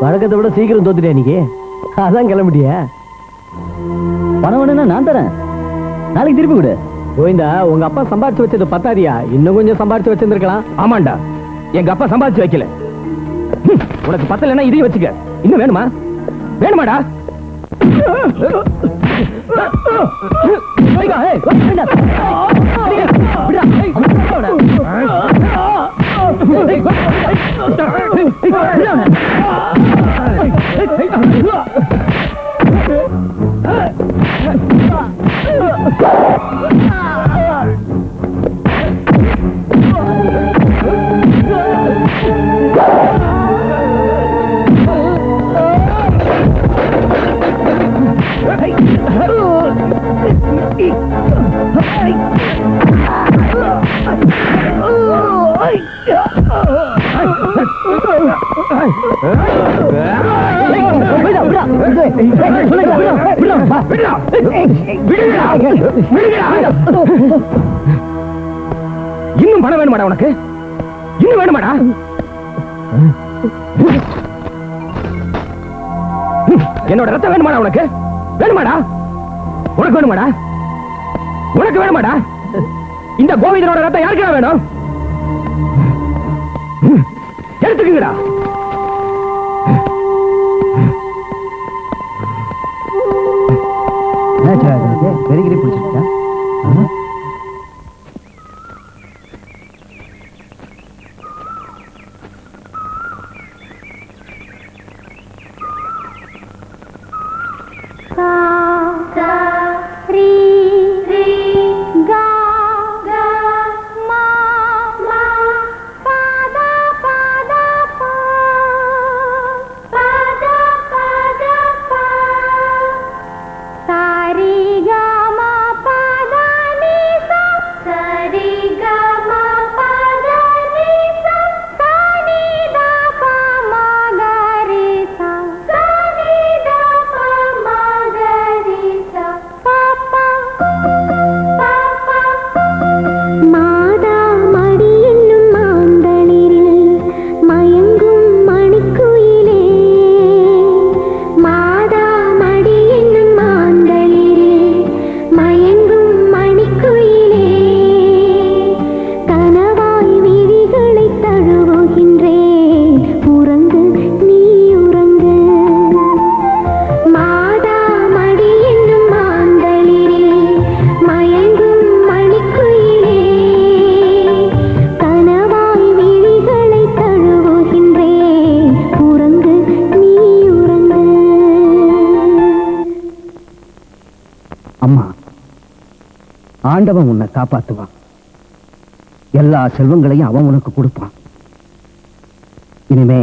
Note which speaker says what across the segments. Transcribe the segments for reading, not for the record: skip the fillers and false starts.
Speaker 1: வழக்கத்தை விட சீக்கிரம் தோத்துட்டே நீங்க, அதான் கிளம்பிட்டியா? பணம் வேணும்னா நான் தரேன், நாளைக்கு திருப்பி விடு. கோவிந்தா, உங்க அப்பா சம்பாதிச்சு வச்சது பத்தாதியா? இன்னும் கொஞ்சம் சம்பாதிச்சு வச்சிருந்திருக்கலாம். ஆமாண்டா, எங்க அப்பா சம்பாதிச்சு வைக்கல. உனக்கு பத்தலைன்னா இதையும் வச்சுக்க. இன்னும் வேணுமா? வேணுமாடா? இன்னும் பணம் வேணுமாடா உனக்கு? இன்னும் வேணுமாடா? என்னோட ரத்தம் வேணுமாடா உனக்கு? வேணுமாடா? உனக்கு வேணுமாடா? உனக்கு வேணுமாடா? இந்த கோவிந்தனோட ரத்தம் யாருக்கு வேணும்? எடுத்துக்கங்கடா. பெருகிரி பிடிச்சிருக்கா? ஆண்டவன் உன்னை காப்பாத்துவான். எல்லா செல்வங்களையும் அவன் உனக்கு கொடுப்பான். இனிமே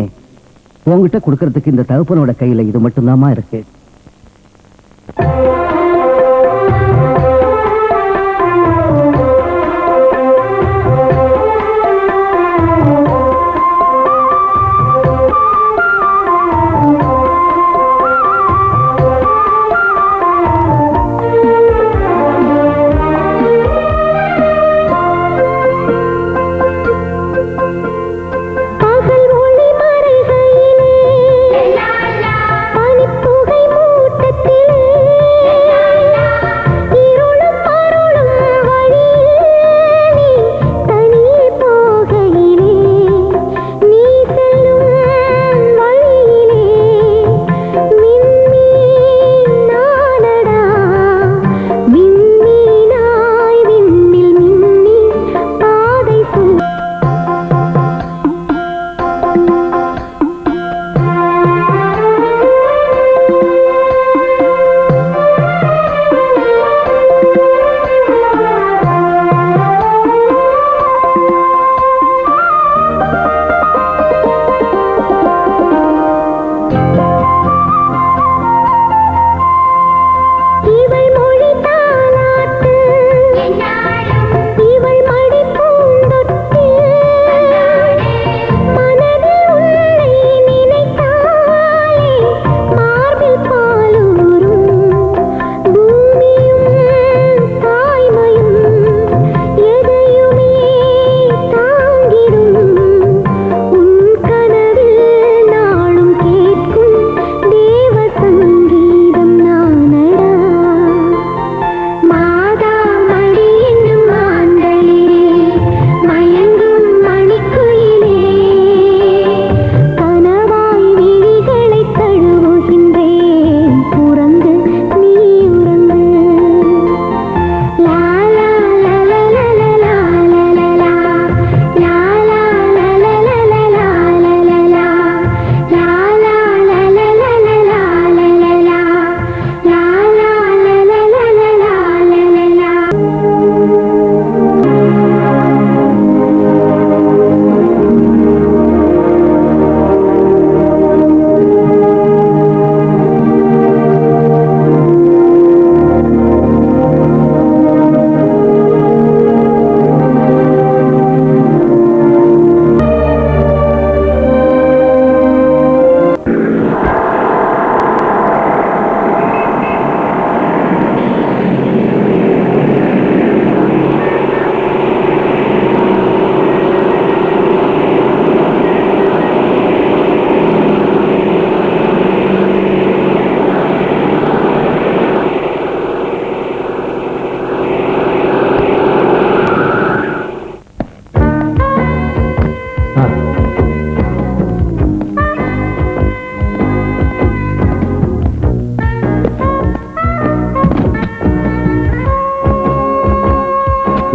Speaker 1: உன்கிட்ட கொடுக்கறதுக்கு இந்த தகப்பனோட கையில இது மட்டும்தாமா இருக்கு.
Speaker 2: பனிப்புகை மூட்டத்திலே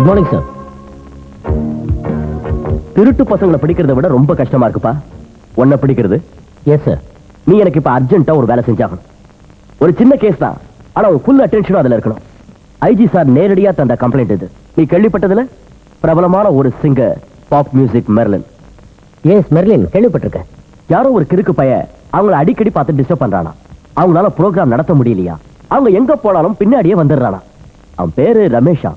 Speaker 1: குட் மார்னிங் சார். திருட்டு பசங்களை பிடிக்கிறத விட ரொம்ப கஷ்டமா இருக்குப்பா உன்னை பிடிக்கிறது. Yes sir. நீ எனக்கு இப்ப அர்ஜென்ட்டா ஒரு வேலை செஞ்சாகணும். ஒரு சின்ன கேஸ் தான், ஆனா உன் ஃபுல் அட்டென்ஷனும் அதுல இருக்கணும். ஐஜி சார் நேரடியா தந்த கம்ப்ளைண்ட் இது. நீ கேள்விப்பட்டதுல பிரபலமான ஒரு singer pop music Merlin. Yes Merlin, கேள்விப்பட்டிருக்கேன். யாரோ ஒரு கிறுக்கு பைய அவங்கள அடிக்கடி பார்த்து டிஸ்டர்ப் பண்றானா. அவங்களால ப்ரோக்ராம் நடத்த முடியலையா, அவங்க எங்க போனாலும் பின்னாடியே வந்துடுறானா. அவன் பேரு ரமேஷா.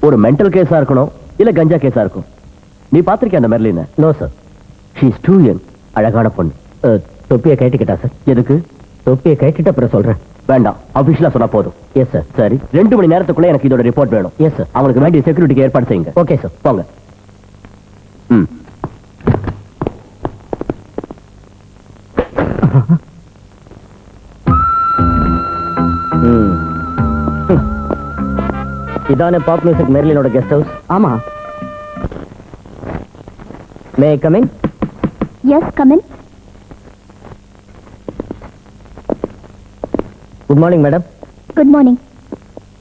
Speaker 1: ஒரு மென்டல் கேஸா இருக்கணும் இல்ல கஞ்சா கேஸா இருக்கும். நீ பாத்திருக்கிய அந்த Merlin? No sir. She is too young. அழகான பொண்ணு. தொப்பியை கேட்டுக்கிட்டா சார்? எதுக்கு? தொப்பியை கேட்டுட்டு அப்புறம் சொல்றேன். வேண்டாம், ஆபீஸ்ல சொன்னா போதும். Yes sir. சரி, 2 மணி நேரத்துக்குள்ள எனக்கு இதோட ரிப்போர்ட் வேணும். Yes sir. அவங்களுக்கு வேண்டிய செக்யூரிட்டிக்கு ஏற்பாடு செய்யுங்க. Okay sir. போங்க. ம். இதானே பாப் மியூசிக் மெர்லினோட கெஸ்ட் ஹவுஸ்? ஆமா. May I come in?
Speaker 2: Yes, come in.
Speaker 1: Good morning madam.
Speaker 2: Good morning.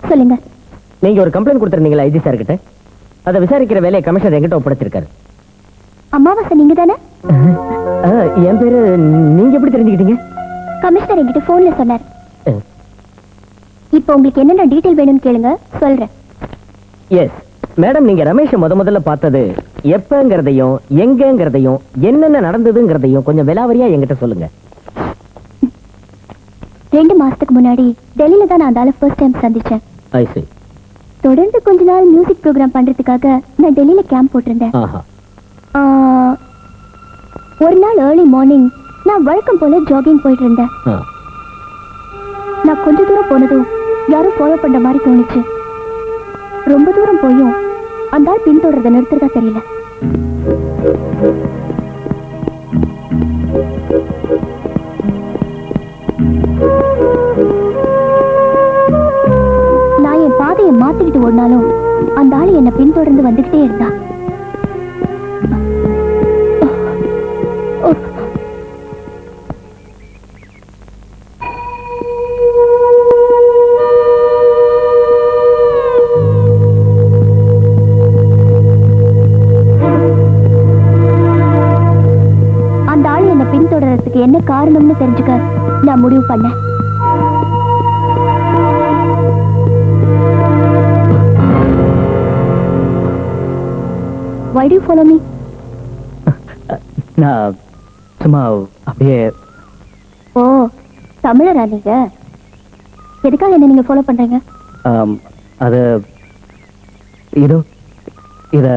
Speaker 2: சொல்லுங்க.
Speaker 1: நீங்க ஒரு கம்ப்ளைண்ட் கொடுத்திருந்தீங்களா ஐஜி சார் கிட்ட? அதை விசாரிக்கிற வேலையை கமிஷனர் எங்கிட்ட ஒப்படைச்சிருக்காரு.
Speaker 2: அம்மாவாசை நீங்க தானே?
Speaker 1: என் பேரு நீங்க எப்படி தெரிஞ்சுக்கிட்டீங்க?
Speaker 2: கமிஷனர் என்கிட்ட போன்ல சொன்னார். இப்போ உங்களுக்கு என்னென்ன டீடைல் வேணும்னு கேளுங்க, சொல்றேன்.
Speaker 1: எஸ் மேடம், நீங்க ரமேஷ் முதல்ல பார்த்தது எப்பங்கிறதையும் எங்கங்கிறதையும் என்னென்ன நடந்ததுங்கிறதையும் கொஞ்சம் விலாவரியா என்கிட்ட சொல்லுங்க.
Speaker 2: 2 மாசத்துக்கு முன்னாடி டெல்லியில தான் நான் அந்த ஃபர்ஸ்ட் டைம் சந்திச்சேன்.
Speaker 1: ஐ see.
Speaker 2: தொடர்ந்து கொஞ்ச நாள் மியூசிக் ப்ரோக்ராம் பண்றதுக்காக நான் டெல்லியில கேம்ப் போட்டிருந்தேன். ஒரு நாள் ஏர்லி மார்னிங் நான் வழக்கம் போல ஜாகிங் போயிட்டு இருந்தேன். நான் கொஞ்ச தூரம் போனதும் யாரும் ஃபாலோ பண்ற மாதிரி தோணுச்சு. ரொம்ப தூரம் போயும் அந்த ஆள் பின்தொடர்றத நிறுத்துறதா தெரியல. நான் என் பாதையை மாத்திக்கிட்டு ஓடினாலும் அந்த ஆள் என்னை பின்தொடர்ந்து வந்துகிட்டே இருந்தா. பின்தொடர்றதுக்கு என்ன காரணம்னு தெரிஞ்சுக்க நான் முடிவு பண்ணேன். Why do you follow me?
Speaker 1: நான் சும்மா அப்படியே.
Speaker 2: ஓ, தமிழரா நீங்க? எதுக்காக என்ன நீங்க ஃபாலோ பண்றீங்க?
Speaker 1: அது இதோ இத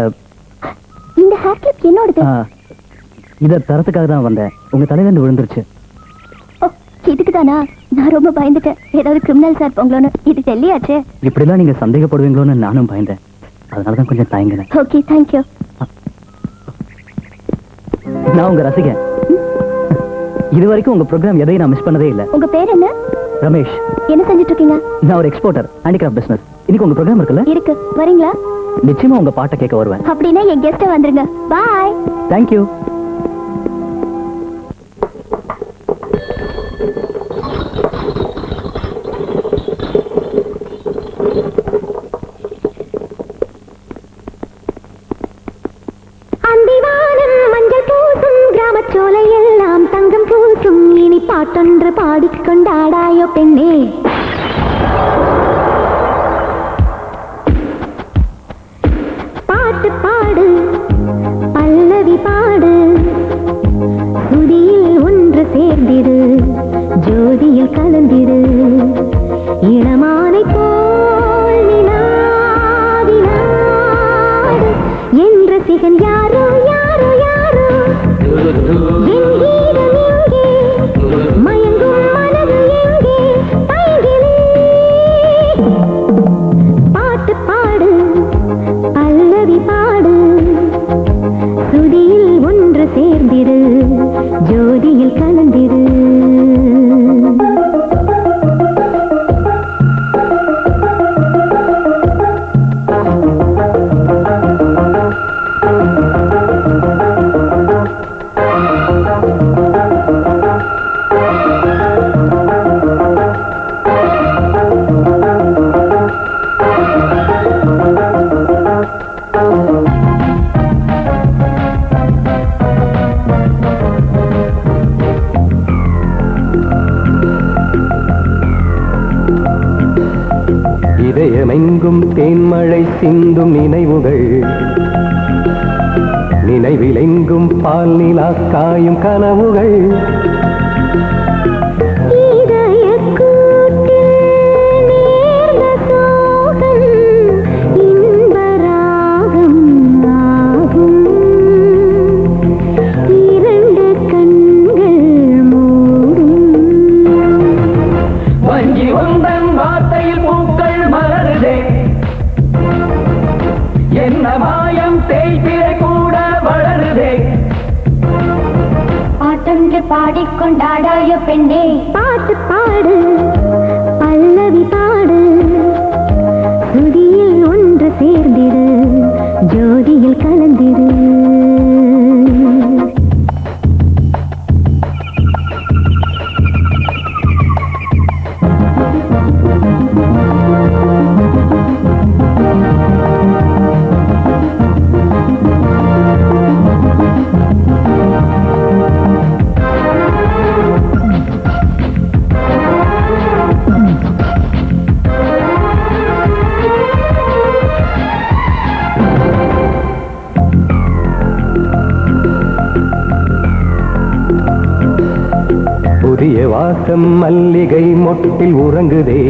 Speaker 2: இந்த ஹேர் கிளிப் என்னோடது.
Speaker 1: இத தரத்துக்காக தான் வந்தேன். உங்க தலையில இருந்து விழுந்துருச்சு.
Speaker 2: ஓ, இதுக்கு தானா? நான் ரொம்ப பயந்துட்டேன், ஏதாவது கிரிமினல் சார் போங்களோன்னு. இது டெல்லியாச்சே.
Speaker 1: இப்படிலாம் நீங்க சந்தேகப்படுவீங்களோன்னு நானும் பயந்தேன். அதனாலதான் கொஞ்சம் தயங்கினேன்.
Speaker 2: Okay, thank you.
Speaker 1: நான் உங்க ரசிகன். இது வரைக்கும் உங்க ப்ரோக்ராம் எதையும் நான் மிஸ் பண்ணதே இல்ல.
Speaker 2: உங்க பேர் என்ன?
Speaker 1: ரமேஷ்.
Speaker 2: என்ன செஞ்சுட்டு இருக்கீங்க?
Speaker 1: நான் ஒரு எக்ஸ்போர்ட்டர், ஹேண்டிகிராஃப்ட் பிசினஸ். இன்னைக்கு உங்க ப்ரோக்ராம் இருக்குல்ல?
Speaker 2: இருக்கு, வரீங்களா?
Speaker 1: நிச்சயமா உங்க பாட்டை கேட்க வருவேன்.
Speaker 2: அப்படின்னா என் கெஸ்ட் வந்துருங்க. பாய்.
Speaker 1: தேங்க்யூ.
Speaker 2: சோலையெல்லாம் தங்கம் பூசும், இனி பாட்டொன்று பாடிக்கொண்டாடாயோ பெண்ணே. பாட்டு பாடு, பல்லவி பாடு, சுதியில் ஒன்று சேர்ந்திடு, ஜோதியில் கலந்திடு, இளமானை போல் நிலாவினாடு என்ற சிகன் யாரோ யாரோ யாரோ. மயங்கும் மனது எங்கே தயங்கிலே. பாட்டு பாடு, பல்லவி பாடு, சுதியில் ஒன்று சேர்ந்திடு, ஜோதியில் கலந்திடு.
Speaker 3: இதயமெங்கும் தேன்மழை சிந்தும் நினைவுகள், நினைவிலெங்கும் பால் நிலா காயும் கனவுகள்.
Speaker 2: பாடிக்கொண்டாடாய பெண்ணே, பாட்டு பாடு, பல்லவி பாடு, சுதியில் ஒன்று சேர்ந்திடு, ஜோதியில் கலந்திடு.
Speaker 3: புதிய வாசம் மல்லிகை மொட்டில் உறங்குதே,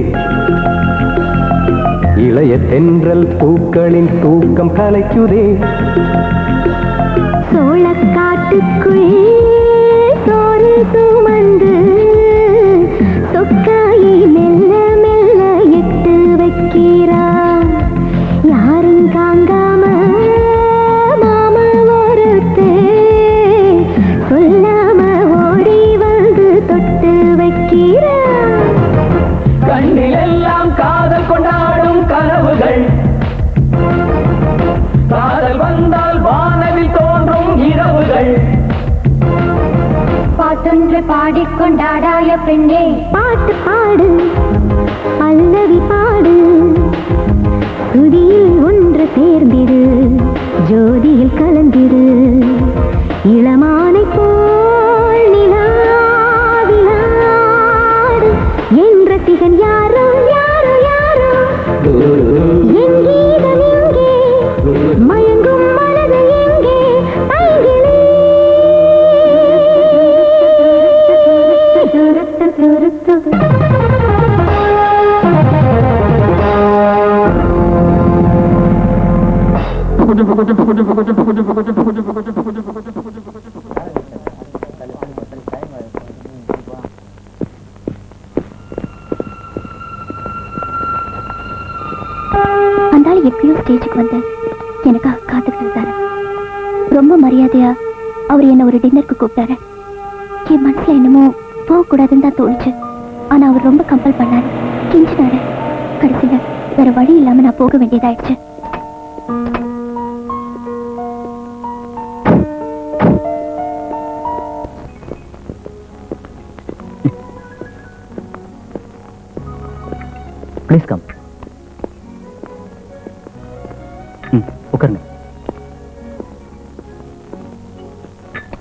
Speaker 3: இளைய தென்றல் பூக்களின் தூக்கம் கலைக்குதே.
Speaker 2: சோளக்காட்டுக்குள் சோறு சுமந்து சொக்காயை மெல்ல மெல்ல இட்டு வைக்கிறார். யாரும் காங்காம மாமா ஒருத்தே சொல்லாம ஓடி வந்து தொட்டு வைக்கிறார்.
Speaker 1: கண்ணில் எல்லாம் காதல் கொண்டாடும் கனவுகள், காதல் வந்தால் வானவில் தோன்றும் இரவுகள்.
Speaker 2: பாட்டொன்று பாடிக்கொண்டாடாய பெண்ணே, பாட்டு பாடு, பல்லவி பாடு, சுதியில் ஒன்று சேர்ந்திடு, ஜோதியில் கலந்திடு. இளமானை போல் நிலாவிலாடு என்ற திகன் யாரோ யாரோ யாரோ. என் கீதம் எங்கே, மயங்கும் மனது எங்கே, பைங்கிளே. துருத்து துருத்து அந்தாலும் எப்படியோ ஸ்டேஜுக்கு வந்து எனக்காக காத்துக்கிட்டு இருந்தாரு. ரொம்ப மரியாதையா அவர் என்ன ஒரு டின்னருக்கு கூப்பிட்டாரு. என் மனசுல என்னமோ போகக்கூடாதுன்னு தான் தோணுச்சு. ஆனா அவர் ரொம்ப கம்பல் பண்ணாரு, கெஞ்சினாரு. கடைசியில வேற வழி இல்லாம நான் போக வேண்டியதாயிடுச்சு.
Speaker 1: Please come. உட்காருங்க.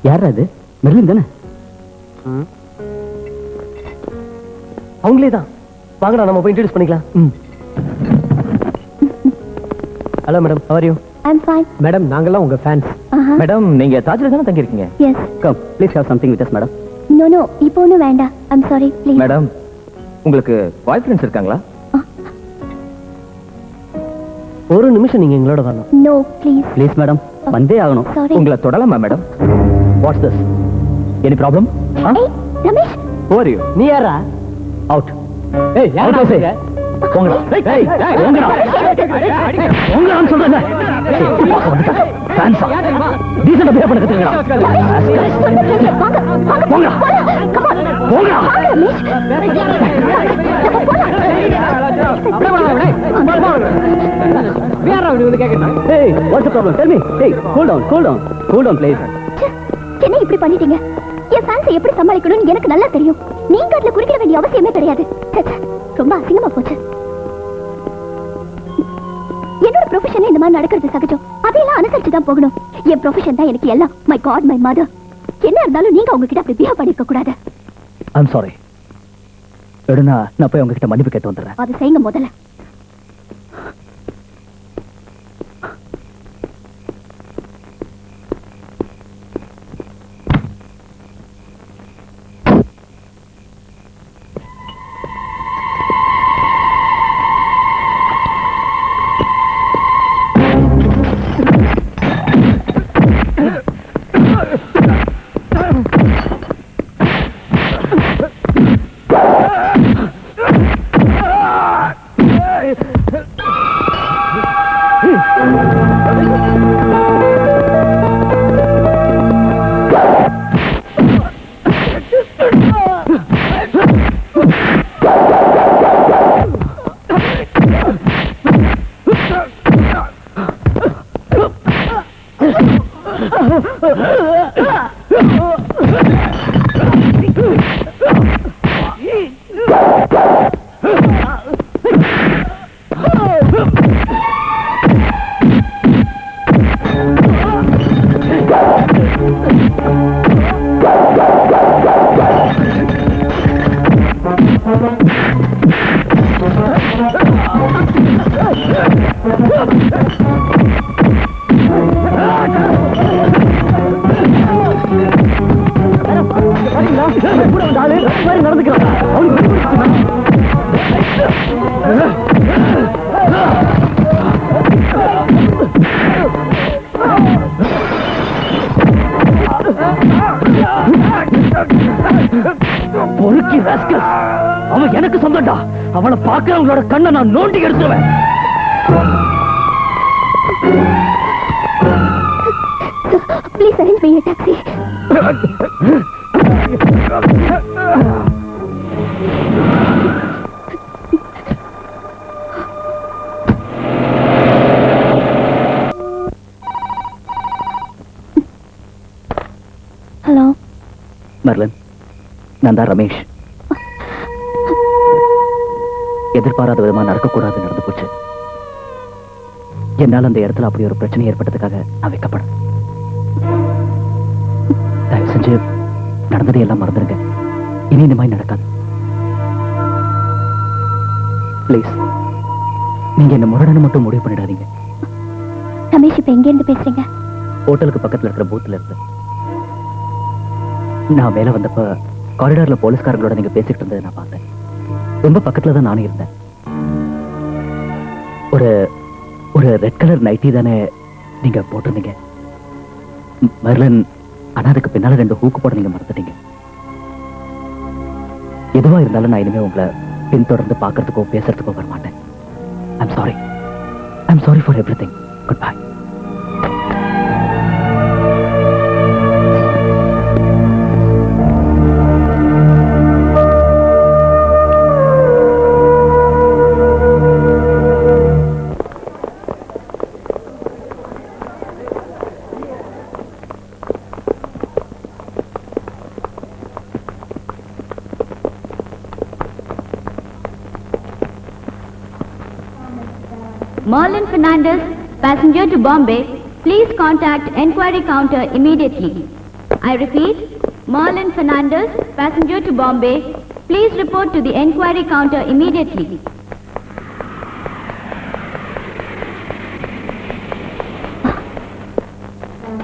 Speaker 1: யார் அது? மெர்லின் தானே?
Speaker 3: அவங்களே தான். வாங்கடா நம்ம போய் இன்ட்ரோடியூஸ் பண்ணிக்கலாம். Hello madam, how are you?
Speaker 2: I'm fine.
Speaker 1: Madam, நாங்கெல்லாம் உங்க ஃபேன்ஸ்.
Speaker 3: மேடம், நீங்க தாஜ்ல தானே தங்கி இருக்கீங்க?
Speaker 2: Yes.
Speaker 1: Come, please have something with us madam.
Speaker 2: No no, இப்போ ஒன்றும் வேண்டாம். I'm sorry, please.
Speaker 3: மேடம், உங்களுக்கு பாய் ஃப்ரெண்ட்ஸ் இருக்காங்களா? ஒரு நிமிஷம் நீங்க எங்களோட வரணும்.
Speaker 2: No, please.
Speaker 1: ப்ளீஸ் மேடம், வந்தே ஆகணும்.
Speaker 2: Sorry.
Speaker 3: உங்களை தொடலாமா மேடம்?
Speaker 1: What's this? Any problem?
Speaker 2: Hey, Ramesh.
Speaker 3: Who are you?
Speaker 1: நீ யாரா? அவுட். ஏய், யாரா இது? போங்கடா. ஏய், போங்கடா. போங்கடான்னு சொல்றேன். ஃபேன்ஸா? டீசன்ட்டா பிஹேவ் பண்ண கத்துக்கங்கடா. போங்கடா. போங்கடா. Hey, what's the problem? Tell me. Hey, cool down, cool down. Cool down, please.
Speaker 2: என்ன இப்படி பண்ணிட்டீங்க? என் ஃபேன்ஸை எப்படி சமாளிக்கணும்னு எனக்கு நல்லா தெரியும். நீங்க அதுல குறுக்கிட வேண்டிய அவசியமே கிடையாது. ரொம்ப அசிங்கமா போச்சு. என்னோட ப்ரொஃபஷன்ல இந்த மாதிரி நடக்கிறது சகஜம். அதையெல்லாம் அனுசரிச்சு தான் போகணும். என் ப்ரொஃபஷன் தான் எனக்கு எல்லாம். My God, my mother. என்ன இருந்தாலும் நீங்க அவங்க கிட்ட அப்படி பிஹேவ் பண்ணிருக்க கூடாது.
Speaker 1: I'm sorry. எடுனா நான் போய் உங்ககிட்ட மன்னிப்பு கேட்டு வந்துடுறேன்.
Speaker 2: அது செய்யுங்க முதல்ல.
Speaker 1: பொறுக்கி ராஸ்கல், அவன் எனக்கு சொந்தம்டா. அவனை பார்க்கிறவங்களோட கண்ணை நான் நோண்டி எடுத்துருவேன்.
Speaker 2: Please arrange me a taxi. Hello.
Speaker 1: Merlin, நான் தான் ரமேஷ். எதிர்பாராத விதமா நடக்கக்கூடாது நடந்து போச்சு. என்னால் அந்த இடத்துல அப்படி ஒரு பிரச்சனை ஏற்பட்டதுக்காக நான் வைக்கப்படும். தயவு செஞ்சு நடந்ததை எல்லாம் மறந்துடுங்க. இனி இந்த மாதிரி நடக்காது. பிளீஸ், நீங்க என்ன முரடனை மட்டும் முடிவு பண்ணிடாதீங்க.
Speaker 2: ரமேஷ், இப்ப எங்க இருந்து பேசுறீங்க?
Speaker 1: ஹோட்டலுக்கு பக்கத்துல இருக்கிற பூத்துல இருந்து. நான் மேல வந்தப்ப காரிடார்ல போலீஸ்காரங்களோட நீங்க பேசிட்டு இருந்ததை நான் பார்த்தேன். ரொம்ப பக்கத்துல தான் நானும் இருந்தேன். ஒரு ஒரு ரெட் கலர் நைட்டி தானே நீங்க போட்டிருந்தீங்க மெர்லின். ஆனா அதுக்கு பின்னால 2 ஹூக்கு போட நீங்க மறந்துட்டீங்க. எதுவா இருந்தாலும் நான் இனிமே உங்களை பின்தொடர்ந்து பார்க்கறதுக்கோ பேசுறதுக்கோ வர மாட்டேன். I'm sorry for everything. Good bye.
Speaker 4: Merlin Fernandez, passenger to Bombay, please contact enquiry counter immediately. I repeat, Merlin Fernandez, passenger to Bombay, please report to the enquiry counter immediately.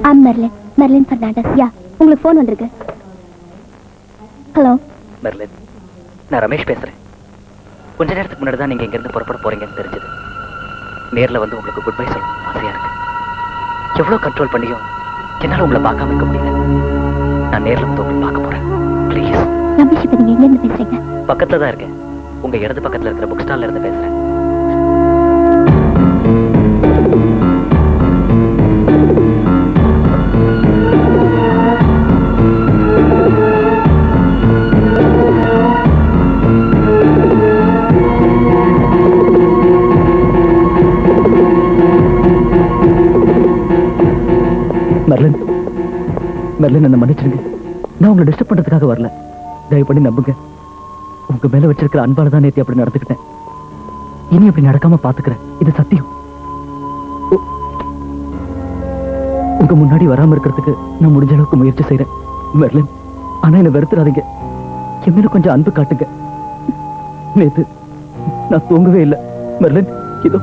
Speaker 2: I'm Merlin Fernandez. Yeah, உங்களுக்கு phone வந்திருக்கு. Hello.
Speaker 1: Merlin, நான் ரமேஷ் பேசுறேன். கொஞ்ச நேரத்துக்கு முன்னாடி தான் நீங்க இங்க இருந்து புறப்பட போறீங்கன்னு தெரிஞ்சது. நேர்ல வந்து உங்களுக்கு குட் பை சொல்லணும் ஆசையா இருக்கு. எவ்வளவு கண்ட்ரோல் பண்ணியும் என்னால உங்களை பார்க்காம இருக்க முடியல. நான் நேர்ல வந்து உங்களை பார்க்க போறேன். ப்ளீஸ்.
Speaker 2: ரமேஷ், இப்ப நீங்க எங்க இருந்து பேசுறீங்க?
Speaker 1: பக்கத்துல தான் இருக்கேன். உங்க இடது பக்கத்துல இருக்கிற புக் ஸ்டால்ல இருந்து பேசுறேன். மெர்லின், என்ன மன்னிச்சிருங்க. நான் உங்களை டிஸ்டர்ப் பண்றதுக்காக வரல. தயவு பண்ணி நம்புங்க. உங்க மேல வச்சிருக்கிற அன்பால தான் நேத்தி அப்படி நடந்துக்கிட்டேன். இனி அப்படி நடக்காம பாத்துக்கிறேன். இது சத்தியம். உங்க முன்னாடி வராம இருக்கிறதுக்கு நான் முடிஞ்ச அளவுக்கு முயற்சி செய்யறேன் மெர்லின். ஆனா என்ன வெறுத்துறாதீங்க. என் மேல கொஞ்சம் அன்பு காட்டுங்க. நேத்து நான் தூங்கவே இல்லை மெர்லின். இதோ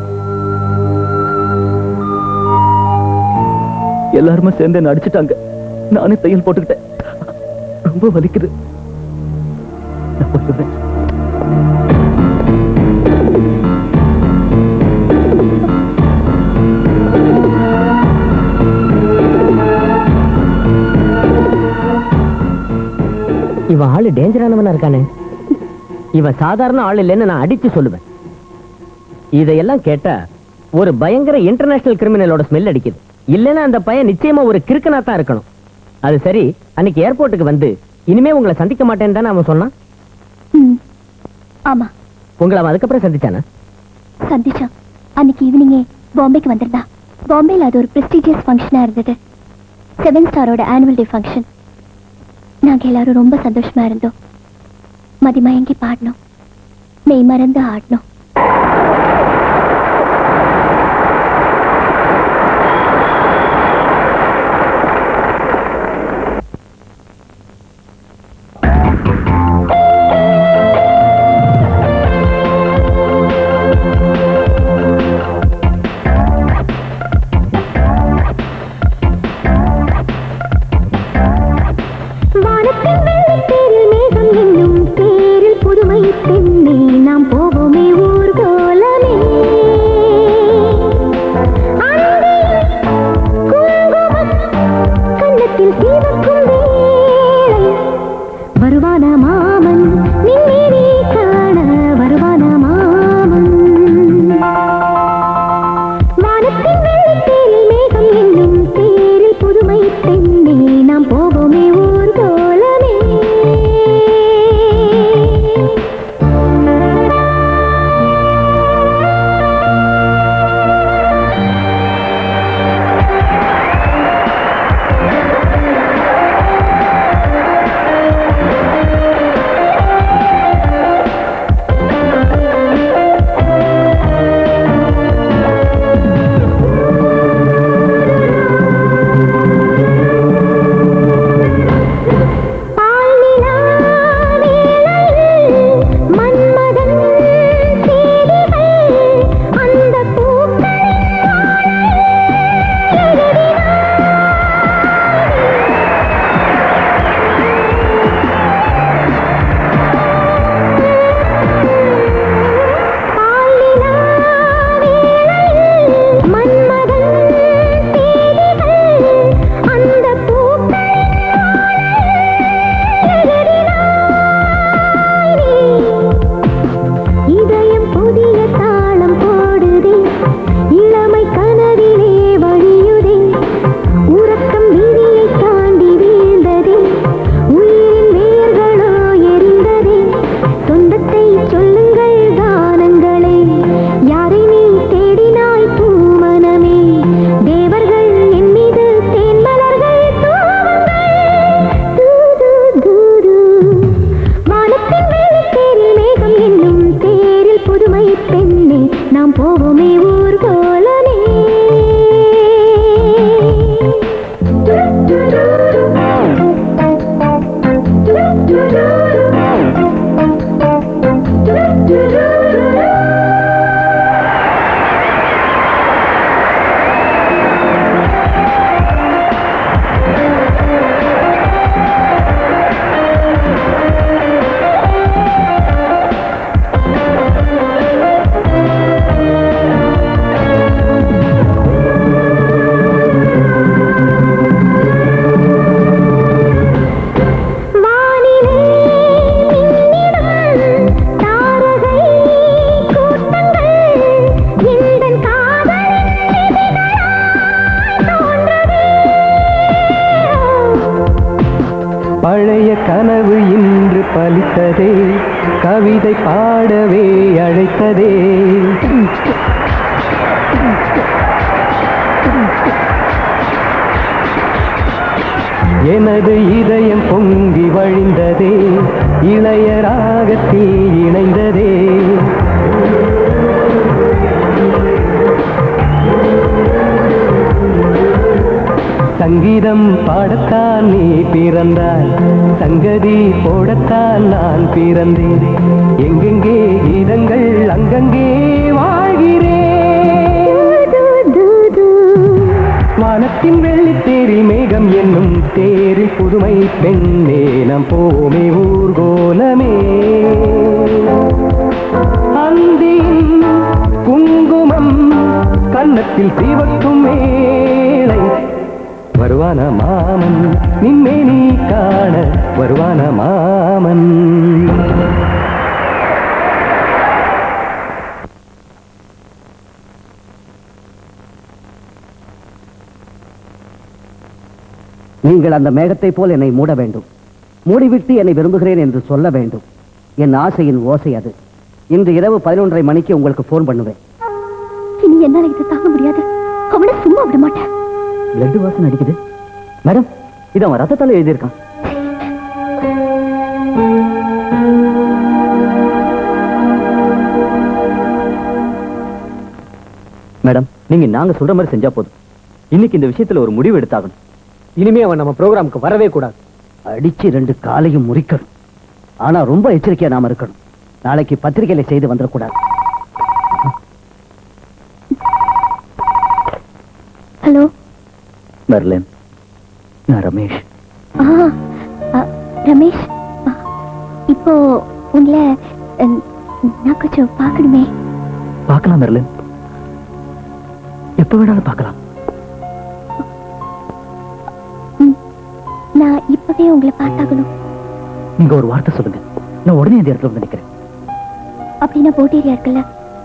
Speaker 1: எல்லாருமே சேர்ந்து என்ன அடிச்சுட்டாங்க. நானே தையல் போட்டுக்கிட்டேன். ரொம்ப வலிக்குது. நான் போயிடுறேன்.
Speaker 3: இவன் ஆளு டேஞ்சரானவனா இருக்கானே. இவன் சாதாரண ஆள் இல்லைன்னு நான் அடிச்சு சொல்லுவேன். இதையெல்லாம் கேட்டா ஒரு பயங்கர இன்டர்நேஷனல் கிரிமினலோட ஸ்மெல் அடிக்குது. இல்லைன்னா அந்த பையன் நிச்சயமா ஒரு கிறுக்கனா தான் இருக்கணும். அது சரி, அன்னைக்கு ஏர்போர்ட்டுக்கு வந்து இனிமே உங்களை சந்திக்க மாட்டேன்னு தானே அவன் சொன்னான்.
Speaker 2: ஆமா.
Speaker 3: உங்களை அவன் அதுக்கப்புறம் சந்திச்சானா?
Speaker 2: சந்திச்சான். அன்னைக்கு ஈவினிங்கே பாம்பேக்கு வந்திருந்தா. பாம்பேல அது ஒரு பிரஸ்டீஜியஸ் ஃபங்க்ஷனா இருந்தது. 7 ஸ்டாரோட ஆனுவல் டே ஃபங்க்ஷன். நாங்க எல்லாரும் ரொம்ப சந்தோஷமா இருந்தோம். மதிமயங்கி பாடணும், மெய் மறந்து ஆடணும்.
Speaker 3: பழைய கனவு இன்று பலித்ததே, கவிதை பாடவே அழைத்ததே. எனது இதயம் பொங்கி வழிந்ததே, இளையராகத்தில் இணைந்ததே.
Speaker 1: சங்கீதம் பாடத்தான் நீ பிறந்தாய், சங்கதி போடத்தான் நான் பிறந்தேன். எங்கெங்கே கீதங்கள் அங்கங்கே வாழ்கிறேன். வானத்தின் வெள்ளித்தேரில் மேகம் என்னும் தேரில் புதுமை பெண்ணே நாம் போமே ஊர்கோலமே. அந்தியின் குங்குமம் கன்னத்தில் சிவக்கும் மேலை, வருவான மாமன் நின்மே நீ காண, வருவான மாமன். நீங்கள் அந்த மேகத்தை போல் என்னை மூட வேண்டும், மூடிவிட்டு என்னை விரும்புகிறேன் என்று சொல்ல வேண்டும். என் ஆசையின் ஓசை அது. இன்று இரவு 11:30 மணிக்கு உங்களுக்கு போன் பண்ணுவேன்.
Speaker 2: இனி என்னால இதை தாங்க முடியாது. அவனை சும்மா விட மாட்டேன்.
Speaker 1: பிளட் வாசனை அடிக்குது மேடம். இது அவன் ரத்தத்தால எழுதியிருக்கான். மேடம், நீங்க நாங்க சொல்ற மாதிரி செஞ்சா போதும். இன்னைக்கு இந்த விஷயத்துல ஒரு முடிவு எடுத்தாகணும். இனிமே அவன் நம்ம ப்ரோக்ராமுக்கு வரவே கூடாது. அடிச்சு 2 காலையும் முறிக்கணும். ஆனா ரொம்ப எச்சரிக்கையா நாம இருக்கணும். நாளைக்கு பத்திரிகையில செய்து வந்துடக்கூடாது.
Speaker 2: ஹலோ
Speaker 1: மெர்லின், நான் ரமேஷ்.
Speaker 2: ரமேஷ், இப்போ உங்களை நான் கொஞ்சம் பார்க்கணுமே.
Speaker 1: பார்க்கலாம் மெர்லின், எப்ப வேணாலும் பார்க்கலாம்.
Speaker 2: நான் இப்பவே உங்களை பார்த்தாகணும்.
Speaker 1: நீங்க ஒரு வார்த்தை சொல்லுங்க, நான் உடனே இந்த இடத்துல வந்து நிக்கிறேன்.
Speaker 2: அப்படின்னா போட் ஏரியா இருக்குல்ல,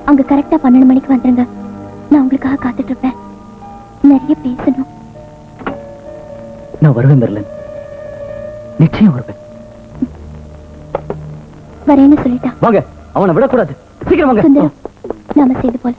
Speaker 2: அங்க கரெக்டா 12 மணிக்கு வந்துருங்க. நான் உங்களுக்காக காத்துட்டு இருப்பேன். நிறைய பேசணும்.
Speaker 1: நான் வருவேன் மெர்லின், நிச்சயம் வருவேன்.
Speaker 2: வரேன்னு சொல்லிட்டான்.
Speaker 1: வாங்க, அவனை விடக்கூடாது. சீக்கிரம் வாங்க.
Speaker 2: சுந்தரம், நாம செய்து போல.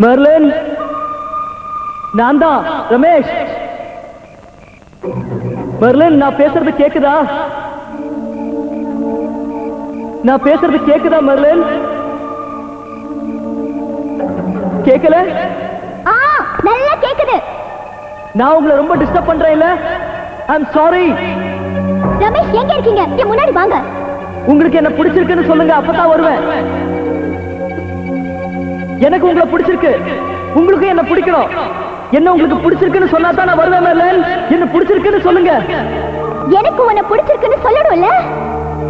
Speaker 1: மெர்லின், நான் தான் ரமேஷ். மெர்லின், நான் பேசுறது கேக்குதா? நான் பேசுறது கேக்குதா மெர்லின்? கேக்கல?
Speaker 2: நல்லா கேக்குது.
Speaker 1: நான் உங்களை ரொம்ப டிஸ்டர்ப் பண்றேன் இல்ல? ஐ அம் சாரி.
Speaker 2: ரமேஷ், எங்க இருக்கீங்க? என் முன்னாடி வாங்க.
Speaker 1: உங்களுக்கு என்ன பிடிச்சிருக்குன்னு சொல்லுங்க, அப்பதான் வருவேன். எனக்கு உங்களை பிடிச்சிருக்கு, உங்களுக்கு என்ன பிடிக்கணும். என்ன உங்களுக்கு பிடிச்சிருக்குன்னு சொன்னா தான் நான் வருவேன் மெர்லின். என்ன பிடிச்சிருக்குன்னு சொல்லுங்க.
Speaker 2: எனக்கு உன்னை பிடிச்சிருக்குன்னு சொல்லணும்ல.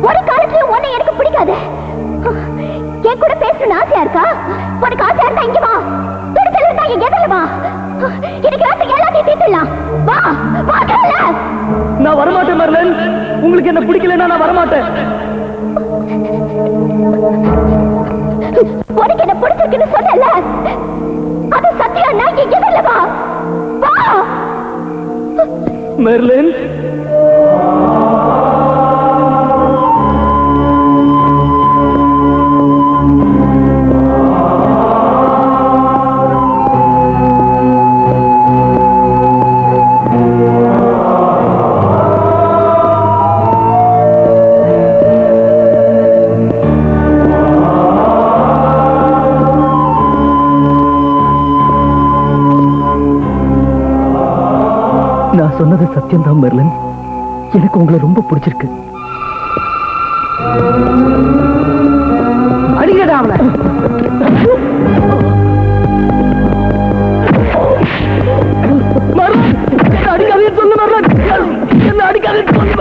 Speaker 2: ஒரு காலத்துல உன்னை எனக்கு பிடிக்காது. என் கூட பேசணும்னு ஆசையா இருக்கா? உனக்கு ஆசையா இருந்தா இங்க வா. துடிச்சல் இருந்தா இங்க எதிரில வா. எனக்கு எல்லாத்தையும் தீர்த்துடலாம். வா வா.
Speaker 1: நான் வரமாட்டேன் மெர்லின். உங்களுக்கு என்ன பிடிக்கலன்னா நான் வரமாட்டேன்.
Speaker 2: உனக்கு என்ன பிடிச்சிருக்குன்னு சொன்னல, அது சத்தியம். நான் இங்க எதிரில வா. வா
Speaker 1: மெர்லின். நான் சொன்னது சத்தியம்தான் மெர்லின். எனக்கு உங்களை ரொம்ப பிடிச்சிருக்கு. அடிக்கடா அவனை.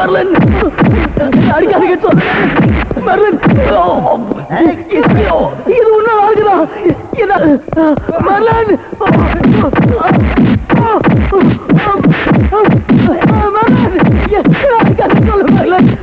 Speaker 1: மர்லன் அடிக்காதீங்க சொல்லு மர்லன் இது ஒன்னும் ஆகுதா மர்லன் அடிக்காதீங்க சொல்லு மர்லன்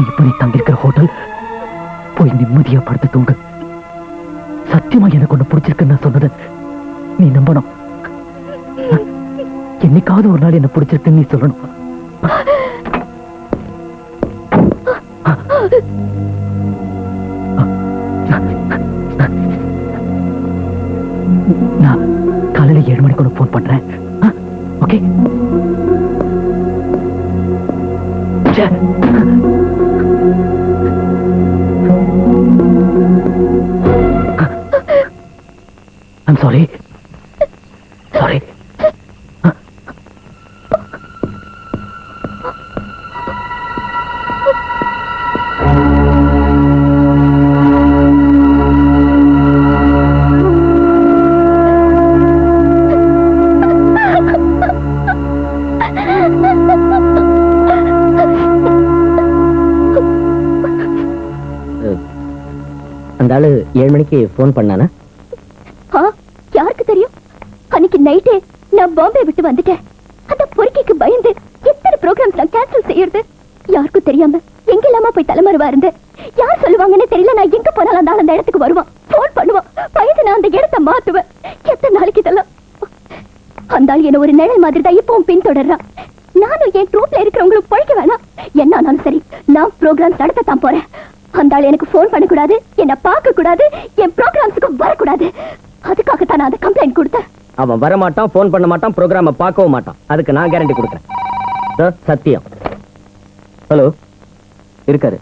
Speaker 1: இப்ப நீ தங்கிருக்கிற ஹோட்டல் போய் நிம்மதியா படுத்து தூங்கு. சத்தியமா எனக்கு ஒண்ணு பிடிச்சிருக்குன்னு நான் சொன்னது நீ நம்பணும். என்னைக்காவது ஒரு நாள் என்ன பிடிச்சிருக்குன்னு நீ சொல்லணும். நான் காலையில 7 மணிக்கு உனக்கு போன் பண்றேன். ஓகே? I'm sorry. Sorry.
Speaker 3: அந்த ஆளு 7 மணிக்கு போன் பண்ணானா?
Speaker 2: யாருக்கு தெரியும்? அன்னைக்கு நைட்டே நான் பாம்பே விட்டு வந்துட்டேன். அந்த பொறுக்கிக்கு பயந்து எத்தனை ப்ரோகிராம்ஸ் நான் கேன்சல் செய்யறது யாருக்கும் தெரியாம எங்கெல்லாமா போய் தலைமறைவா இருந்தேன். யார் சொல்லுவாங்கன்னு தெரியல. நான் எங்க போனாலும் அந்த ஆள் அந்த இடத்துக்கு வருவான், போன் பண்ணுவான். பயந்து நான் அந்த இடத்தை மாத்துவேன். எத்தனை நாளைக்கு இதெல்லாம்? அந்த ஆள் என்ன ஒரு நிழல் மாதிரி தான் இப்பவும் பின்தொடர்றான். நானும் என் ட்ரூப்ல இருக்கிறவங்களுக்கு பழைக்க வேணாம். என்ன ஆனாலும் சரி, நான் ப்ரோகிராம்ஸ் நடத்தத்தான் போறேன். அந்த ஆள் எனக்கு போன் பண்ணக்கூடாது, என்ன பார்க்க கூடாது, என் ப்ரோகிராம்ஸுக்கு வரக்கூடாது. அதுக்காகத்தான் நான் அந்த கம்ப்ளைண்ட் கொடுத்தேன்.
Speaker 3: அவன் வரமாட்டான், போன் பண்ண மாட்டான், ப்ரோகிராம பார்க்கவும் மாட்டான். அதுக்கு நான் கேரண்டி கொடுக்குறேன். சார், சத்தியம். ஹலோ, இருக்காரு.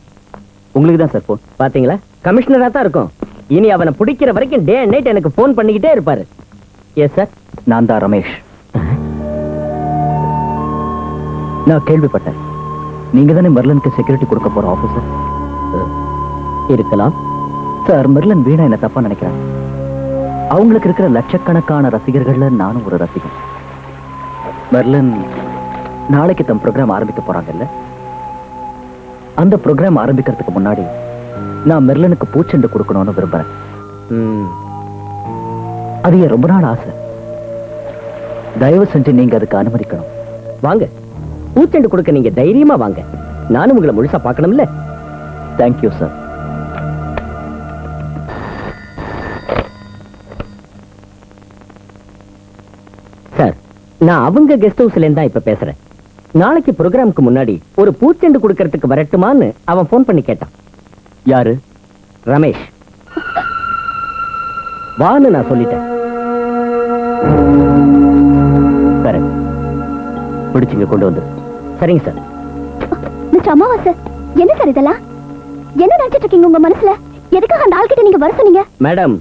Speaker 3: உங்களுக்கு தான் சார் போன். பாத்தீங்களா, கமிஷனரா தான் இருக்கும். இனி அவனை பிடிக்கிற வரைக்கும் டே அண்ட் நைட் எனக்கு போன் பண்ணிக்கிட்டே இருப்பாரு. Yes sir.
Speaker 1: நான் தான் ரமேஷ். நான் கேள்விப்பட்டேன், நீங்க தானே மெர்லனுக்கு செக்யூரிட்டி கொடுக்க போற ஆபீசர்.
Speaker 3: இருக்கலாம்
Speaker 1: சார். மெர்லன் வீணா என்ன தப்பா நினைக்கிறேன். அவங்களுக்கு இருக்கிற லட்சக்கணக்கான ரசிகர்கள்ல நானும் ஒரு ரசிகன். மெர்லன் நாளைக்கு தம் ப்ரோக்ராம் ஆரம்பிக்க போறாங்கல்ல, அந்த ப்ரோக்ராம் ஆரம்பிக்கிறதுக்கு முன்னாடி நான் மெர்லனுக்கு பூச்செண்டு கொடுக்கணும்னு விரும்புறேன். அது என் ரொம்ப நாள் ஆசை. தயவு செஞ்சு நீங்க அதுக்கு அனுமதிக்கணும்.
Speaker 3: வாங்க, பூச்செண்டு கொடுக்க நீங்க தைரியமா வாங்க. நானும் உங்களை முழுசா பார்க்கணும்ல.
Speaker 1: Thank you sir.
Speaker 3: சார், நான் அவங்க கெஸ்ட் ஹவுஸ்ல இருந்தா இப்ப பேசுறேன். நாளைக்கு ப்ரோக்ராமுக்கு முன்னாடி ஒரு பூச்செண்டு கொடுக்கறதுக்கு வரட்டுமான்னு அவன் போன் பண்ணி கேட்டான்.
Speaker 1: யாரு?
Speaker 3: ரமேஷ். வான்னு நான் சொல்லிட்டேன். கரெக்ட். பிடிச்சிங்க கொண்டு வந்து. சரிங்க சார்.
Speaker 2: மிஸ்டர் அமாவாசை, என்ன சார் இதெல்லாம்? என்ன நினைச்சிட்டு இருக்கீங்க உங்க மனசுல? எதுக்காக அந்த ஆள்கிட்ட நீங்க வர சொன்னீங்க?
Speaker 3: மேடம்,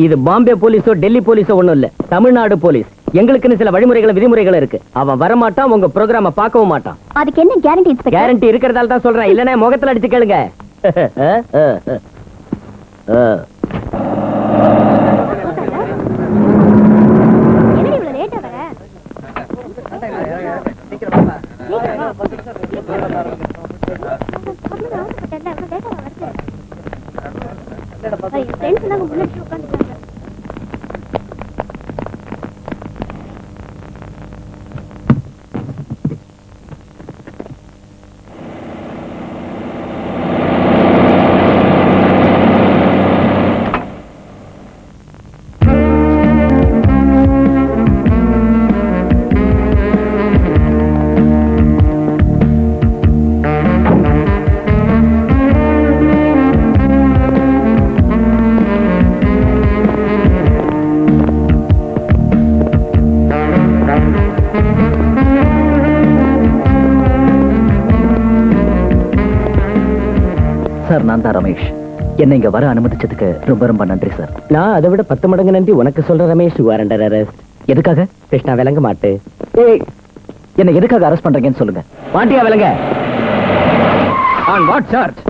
Speaker 3: இது பாம்பே போலீஸோ டெல்லி போலீஸோ ஒண்ணும் இல்ல, தமிழ்நாடு போலீஸ். எங்களுக்குன்னு சில வழிமுறைகள் விதிமுறைகள் இருக்கு. அவன் வரமாட்டான், உங்க ப்ரோக்ராம பார்க்கவும் மாட்டான்.
Speaker 2: அதுக்கு என்ன கேரண்டி இன்ஸ்பெக்டர்?
Speaker 3: கேரண்டி இருக்கிறதால தான் சொல்றேன், இல்லன்னா முகத்துல அடிச்சு கேளுங்க.
Speaker 2: என்னடி இவ்வளவு லேட்டா வர?
Speaker 1: சார், நான் தான் ரமேஷ். என்னை இங்க வர அனுமதிச்சதுக்கு ரொம்ப ரொம்ப நன்றி சார்.
Speaker 3: நான் அதை விட 10 மடங்கு நன்றி உனக்கு சொல்ற ரமேஷ். வாரண்டர் அரெஸ்ட்.
Speaker 1: எதுக்காக?
Speaker 3: கிருஷ்ணா விளங்க மாட்டு.
Speaker 1: ஏய், என்ன எதுக்காக அரெஸ்ட் பண்றீங்கன்னு சொல்லுங்க.
Speaker 3: மாட்டியா விளங்க? On what charge?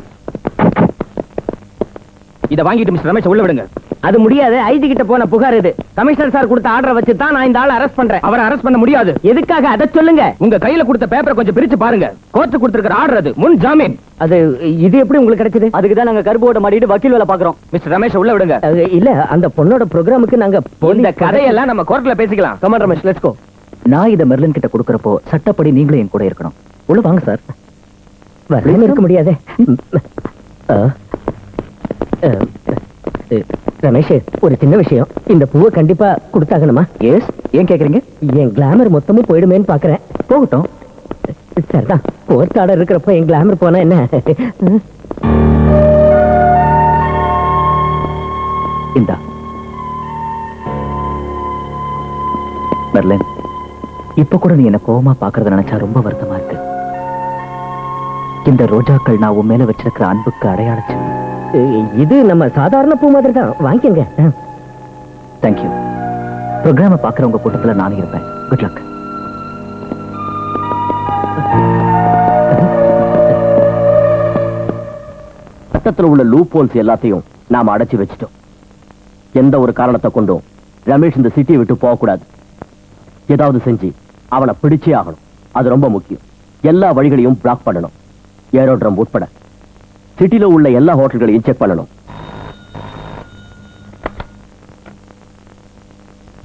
Speaker 1: இத வாங்கிட்டு மிஸ்டர் ரமேஷ் உள்ள விடுங்க.
Speaker 3: அது முடியாது. ஐஜி கிட்ட போன புகார் இது. கமிஷனர் சார் கொடுத்த ஆர்டரை வச்சு தான் நான் இந்த ஆளை அரெஸ்ட் பண்றேன்.
Speaker 1: அவரை அரெஸ்ட் பண்ண முடியாது.
Speaker 3: எதுக்காக அதை சொல்லுங்க.
Speaker 1: உங்க கையில கொடுத்த பேப்பரை கொஞ்சம் பிரிச்சு பாருங்க. கோர்ட் கொடுத்திருக்கிற ஆர்டர் அது. முன் ஜாமீன்.
Speaker 3: அது இது எப்படி உங்களுக்கு கிடைச்சது?
Speaker 1: அதுக்கு தான் நாங்க கருப்போட மாட்டிட்டு வக்கீல் வேலை பாக்குறோம். மிஸ்டர் ரமேஷ் உள்ள விடுங்க.
Speaker 3: இல்ல, அந்த பொண்ணோட ப்ரோக்ராமுக்கு நாங்க
Speaker 1: இந்த கதையெல்லாம் நம்ம கோர்ட்ல பேசிக்கலாம். Come on Ramesh, let's go. நான் இத மெர்லின் கிட்ட கொடுக்கறப்போ சட்டப்படி நீங்களும் என் கூட இருக்கணும். உள்ள வாங்க சார்.
Speaker 3: வரல இருக்க முடியாதே. ரமேஷ், ஒரு சின்ன விஷயம். இந்த பூவை கண்டிப்பா கொடுத்தாகணுமா?
Speaker 1: எஸ். ஏன் கேக்குறீங்க?
Speaker 3: என் கிளாமர் மொத்தமும் போயிடுமேன்னு பாக்குறேன்.
Speaker 1: போகட்டும்.
Speaker 3: சரிதான், கோர்ட் ஆர்டர் இருக்கிறப்ப என் கிளாமர் போனா என்ன?
Speaker 1: இந்தா மெர்லின், இப்ப கூட நீ என்ன கோவமா பாக்குறத நினைச்சா ரொம்ப வருத்தமா இருக்கு. இந்த ரோஜாக்கள் நான் உன் மேல வச்சிருக்கிற அன்புக்கு அடையாளச்சு.
Speaker 3: இது நம்ம சாதாரண பூ மாதிரி தான், வாங்கிக்கங்க.
Speaker 1: தேங்க்யூ. ப்ரோக்ராம பாக்குறவங்க கூட்டத்துல நானும் இருப்பேன். Good luck.
Speaker 3: சட்டத்தில் உள்ள லூப் ஹோல்ஸ் எல்லாத்தையும் நாம அடைச்சு வச்சிட்டோம். எந்த ஒரு காரணத்தை கொண்டும் ரமேஷ் இந்த சிட்டியை விட்டு போக கூடாது. ஏதாவது செஞ்சு அவனை பிடிச்சே ஆகணும். அது ரொம்ப முக்கியம். எல்லா வழிகளையும் பிளாக் பண்ணணும். ஏரோட்ரம் உட்பட சிட்டில உள்ள எல்லா ஹோட்டல்களையும் செக் பண்ணணும்.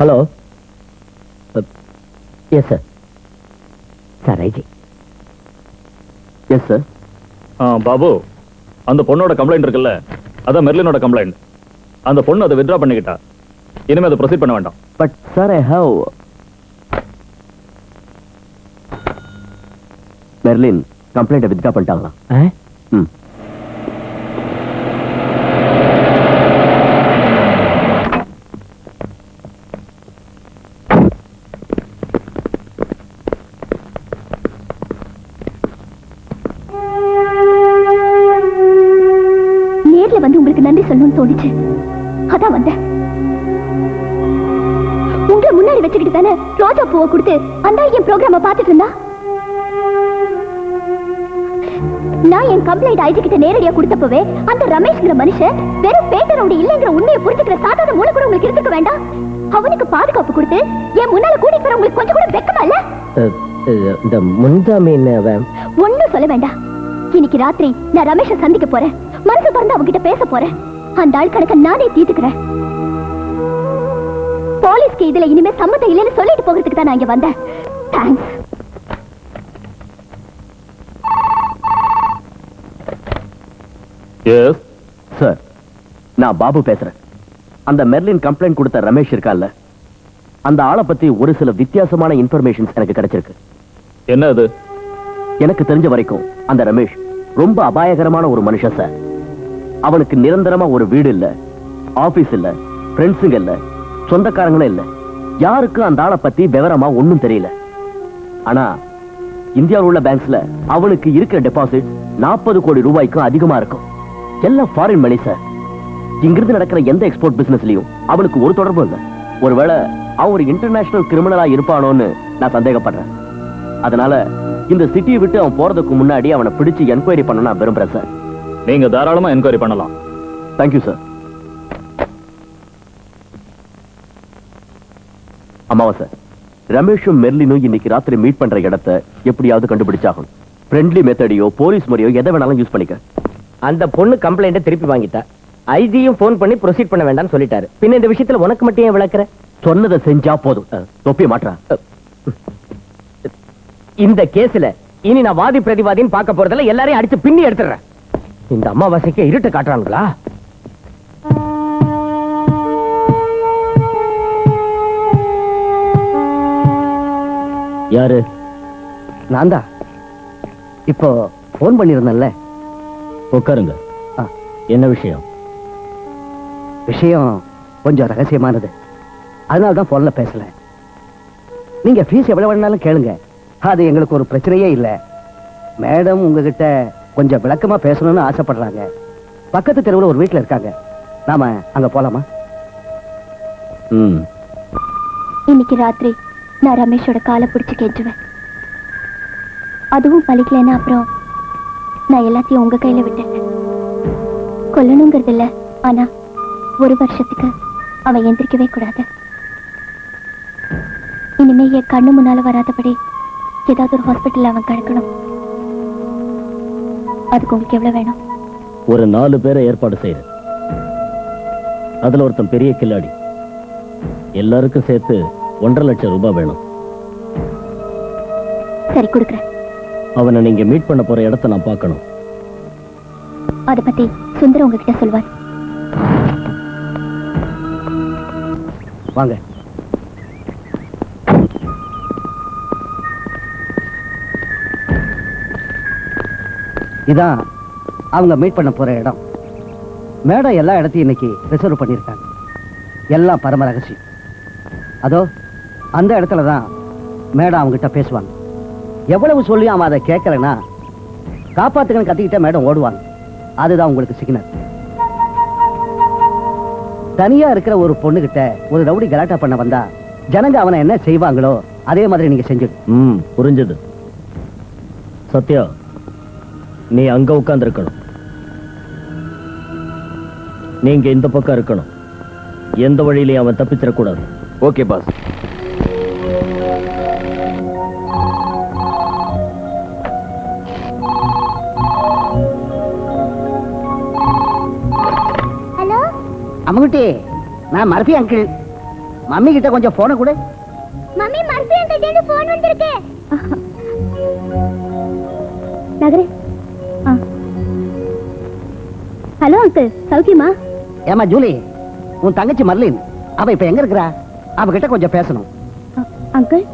Speaker 3: Hello. Yes sir. Sir IG. Yes sir.
Speaker 5: Babu, அந்த பொண்ணோட கம்ப்ளைண்ட் இருக்குல்ல, அதான் மெர்லினோட கம்ப்ளைண்ட். அந்த பொண்ணு அதை வித்ட்ரா பண்ணிக்கிட்டா. இனிமே அதை ப்ரொசீட் பண்ண வேண்டாம்.
Speaker 3: But sir, I have Merlin complaint withdraw பண்ணிட்டாங்களா? ம்.
Speaker 2: வந்து உங்களுக்கு நன்றி சொல்லணும்னு தோணுச்சு, அதான் வந்தேன். உங்களை முன்னாடி வச்சுக்கிட்டு தானே ரோஜா பூவை கொடுத்து அந்த என் ப்ரோக்ராம பார்த்துட்டு இருந்தா. நான் என் கம்ப்ளைண்ட் ஐஜி கிட்ட நேரடியா கொடுத்தப்பவே அந்த ரமேஷ்ங்கிற மனுஷன் வெறும் பேட்டரோட இல்லைங்கிற உண்மையை புரிஞ்சுக்கிற சாதாரண மூளை கூட உங்களுக்கு இருக்க வேண்டாம். அவனுக்கு பாதுகாப்பு கொடுத்து என் முன்னால கூட்டிட்டு வர உங்களுக்கு கொஞ்சம் கூட வெக்கமா இல்ல?
Speaker 3: இந்த முன்ஜாமீன்
Speaker 2: ஒண்ணும் சொல்ல வேண்டாம். இன்னைக்கு ராத்திரி நான் ரமேஷை சந்திக்க போறேன். மனசு திறந்து அவங்கிட்ட பேச போறேன். அந்த ஆள் கணக்க நானே தீர்த்துக்கிறேன். போலீஸ்க்கு இதுல இனிமே சம்மதம் இல்லைன்னு சொல்லிட்டு போகிறதுக்கு தான் நான் இங்க வந்தேன். தேங்க்ஸ்.
Speaker 5: எஸ்
Speaker 3: சார், நான் பாபு பேசுறேன். அந்த மெர்லின் கம்ப்ளைண்ட் கொடுத்த ரமேஷ் இருக்கால்ல, அந்த ஆளை பத்தி ஒரு சில வித்தியாசமான இன்ஃபர்மேஷன்ஸ் எனக்கு கிடைச்சிருக்கு.
Speaker 5: என்ன அது?
Speaker 3: எனக்கு தெரிஞ்ச வரைக்கும் அந்த ரமேஷ் ரொம்ப அபாயகரமான ஒரு மனுஷன் சார். அவனுக்கு நிரந்தரமா ஒரு வீடு இல்ல, ஆபீஸ் இல்ல, ஃப்ரெண்ட்ஸுங்க இல்ல, சொந்தக்காரங்களும் இல்ல. யாருக்கும் அந்த ஆளை பத்தி விவரமா ஒண்ணும் தெரியல. ஆனா இந்தியாவில் உள்ள பேங்க்ஸ்ல அவனுக்கு இருக்கிற டெபாசிட் 40 கோடி ரூபாய்க்கும் அதிகமா இருக்கும். எல்லாம் ஃபாரின் மணி சார். இங்கிருந்து நடக்கிற எந்த எக்ஸ்போர்ட் பிசினஸ்லயும் அவனுக்கு ஒரு தொடர்பும் இல்ல. ஒருவேளை அவன் ஒரு இன்டர்நேஷனல் கிரிமினலா இருப்பானோன்னு நான் சந்தேகப்படுறேன். அதனால இந்த சிட்டியை விட்டு அவன் போறதுக்கு முன்னாடி அவனை பிடிச்சு என்கொயரி பண்ண நான் விரும்புறேன் சார்.
Speaker 5: நீங்க தாராளமா என்கொயரி பண்ணலாம்.
Speaker 3: Thank you sir. அமாவாசை, ரமேஷும் மெர்லினும் இன்னைக்கு ராத்திரி மீட் பண்ற இடத்தை எப்படியாவது கண்டுபிடிச்சாகும். ஃப்ரெண்ட்லி மெத்தடியோ போலீஸ் முறையோ எதை வேணாலும் யூஸ் பண்ணிக்க.
Speaker 1: அந்த பொண்ணு கம்ப்ளைண்ட திருப்பி வாங்கிட்டா. ஐஜியும் போன் பண்ணி ப்ரொசீட் பண்ண வேண்டாம்னு சொல்லிட்டாரு. பின்ன இந்த விஷயத்துல உனக்கு மட்டும் ஏன் விளக்குற?
Speaker 3: சொன்னதை செஞ்சா போதும். தொப்பி மாற்றா.
Speaker 1: இந்த கேஸ்ல இனி நான் வாதி பிரதிவாதின்னு பார்க்க போறதுல எல்லாரையும் அடிச்சு பின்னி எடுத்துறேன். இந்த அமாவாசைக்கு இருட்டு காட்டுறாங்களா?
Speaker 3: யாரு?
Speaker 1: நான் தான். இப்போ போன் பண்ணிருந்தேன்ல.
Speaker 3: உட்காருங்க. என்ன விஷயம்?
Speaker 1: விஷயம் கொஞ்சம் ரகசியமானது. அதனால தான் போன்ல பேசல. நீங்க ஃபீஸ் எவ்வளவு வேணாலும் கேளுங்க, அது எங்களுக்கு ஒரு பிரச்சனையே இல்லை. மேடம் உங்ககிட்ட கொஞ்சம் விளக்கமா பேசணும்னு ஆசைப்படுறாங்க. பக்கத்து தெருவில் ஒரு வீட்டில் இருக்காங்க. நாம அங்க போலாமா?
Speaker 2: இன்னைக்கு ராத்திரி நான் ரமேஷோட காலை பிடிச்சு கெஞ்சுவேன். அதுவும் பலிக்கலைன்னா அப்புறம் நான் எல்லாத்தையும் உங்க கையில விட்டுட்டேன். கொல்லணுங்கிறது இல்ல, ஆனா 1 வருஷத்துக்கு அவன் எந்திரிக்கவே கூடாது. இனிமே என் கண்ணு முன்னால வராதபடி ஏதாவது ஒரு ஹாஸ்பிட்டல் அவன் கிடக்கணும். அதுக்கு உங்களுக்கு எவ்வளவு வேணும்?
Speaker 3: ஒரு 4 பேரை ஏற்பாடு செய்யறேன். அதுல ஒருத்தன் பெரிய கில்லாடி. எல்லாருக்கும் சேர்த்து 1.5 லட்சம் ரூபாய் வேணும்.
Speaker 2: சரி, கொடுக்குறேன்.
Speaker 3: அவனை நீங்க மீட் பண்ண போற இடத்தை நான் பார்க்கணும்.
Speaker 2: அதை பத்தி சுந்தரம் உங்ககிட்ட சொல்வார்.
Speaker 1: வாங்க. இதான் அவங்க மீட் பண்ண போற இடம். மேடம் எல்லா இடத்தையும் இன்னைக்கு ரிசர்வ் பண்ணியிருக்காங்க. எல்லாம் பரம ரகசியம். அதோ அந்த இடத்துல தான் மேடம் அவங்ககிட்ட பேசுவாங்க. எவ்வளவு சொல்லி அவன் அதை கேட்கலன்னா காப்பாத்துக்கன்னு கத்திக்கிட்ட மேடம் ஓடுவாங்க. அதுதான் உங்களுக்கு சிக்னல். தனியா இருக்கிற ஒரு பொண்ணுகிட்ட ஒரு ரவுடி கலாட்டா பண்ண வந்தா ஜனங்க அவனை என்ன செய்வாங்களோ அதே மாதிரி நீங்க செஞ்சிடு.
Speaker 3: புரிஞ்சது. சத்யா, நீ அங்க உட்கார்ந்து இருக்கணும். நீங்க இந்த பக்கம் இருக்கணும். எந்த வழியிலையும் அவன் தப்பிச்சிடக்கூடாது.
Speaker 5: Okay boss.
Speaker 2: ஹலோ
Speaker 1: அம்முக்குட்டி, நான் மர்ஃபி அங்கிள். மம்மி கிட்ட கொஞ்சம் போன கூட.
Speaker 2: மம்மி, மர்ஃபி அங்கிள்ட்ட இருந்து போன் வந்திருக்கு. நகரே. ஹலோ அங்கிள், சௌக்கியமா?
Speaker 1: ஏமா ஜூலி, உன் தங்கச்சி மர்லின் அவ இப்ப எங்க இருக்கிறா? அவகிட்ட கொஞ்சம் பேசணும்.
Speaker 2: அங்கிள்,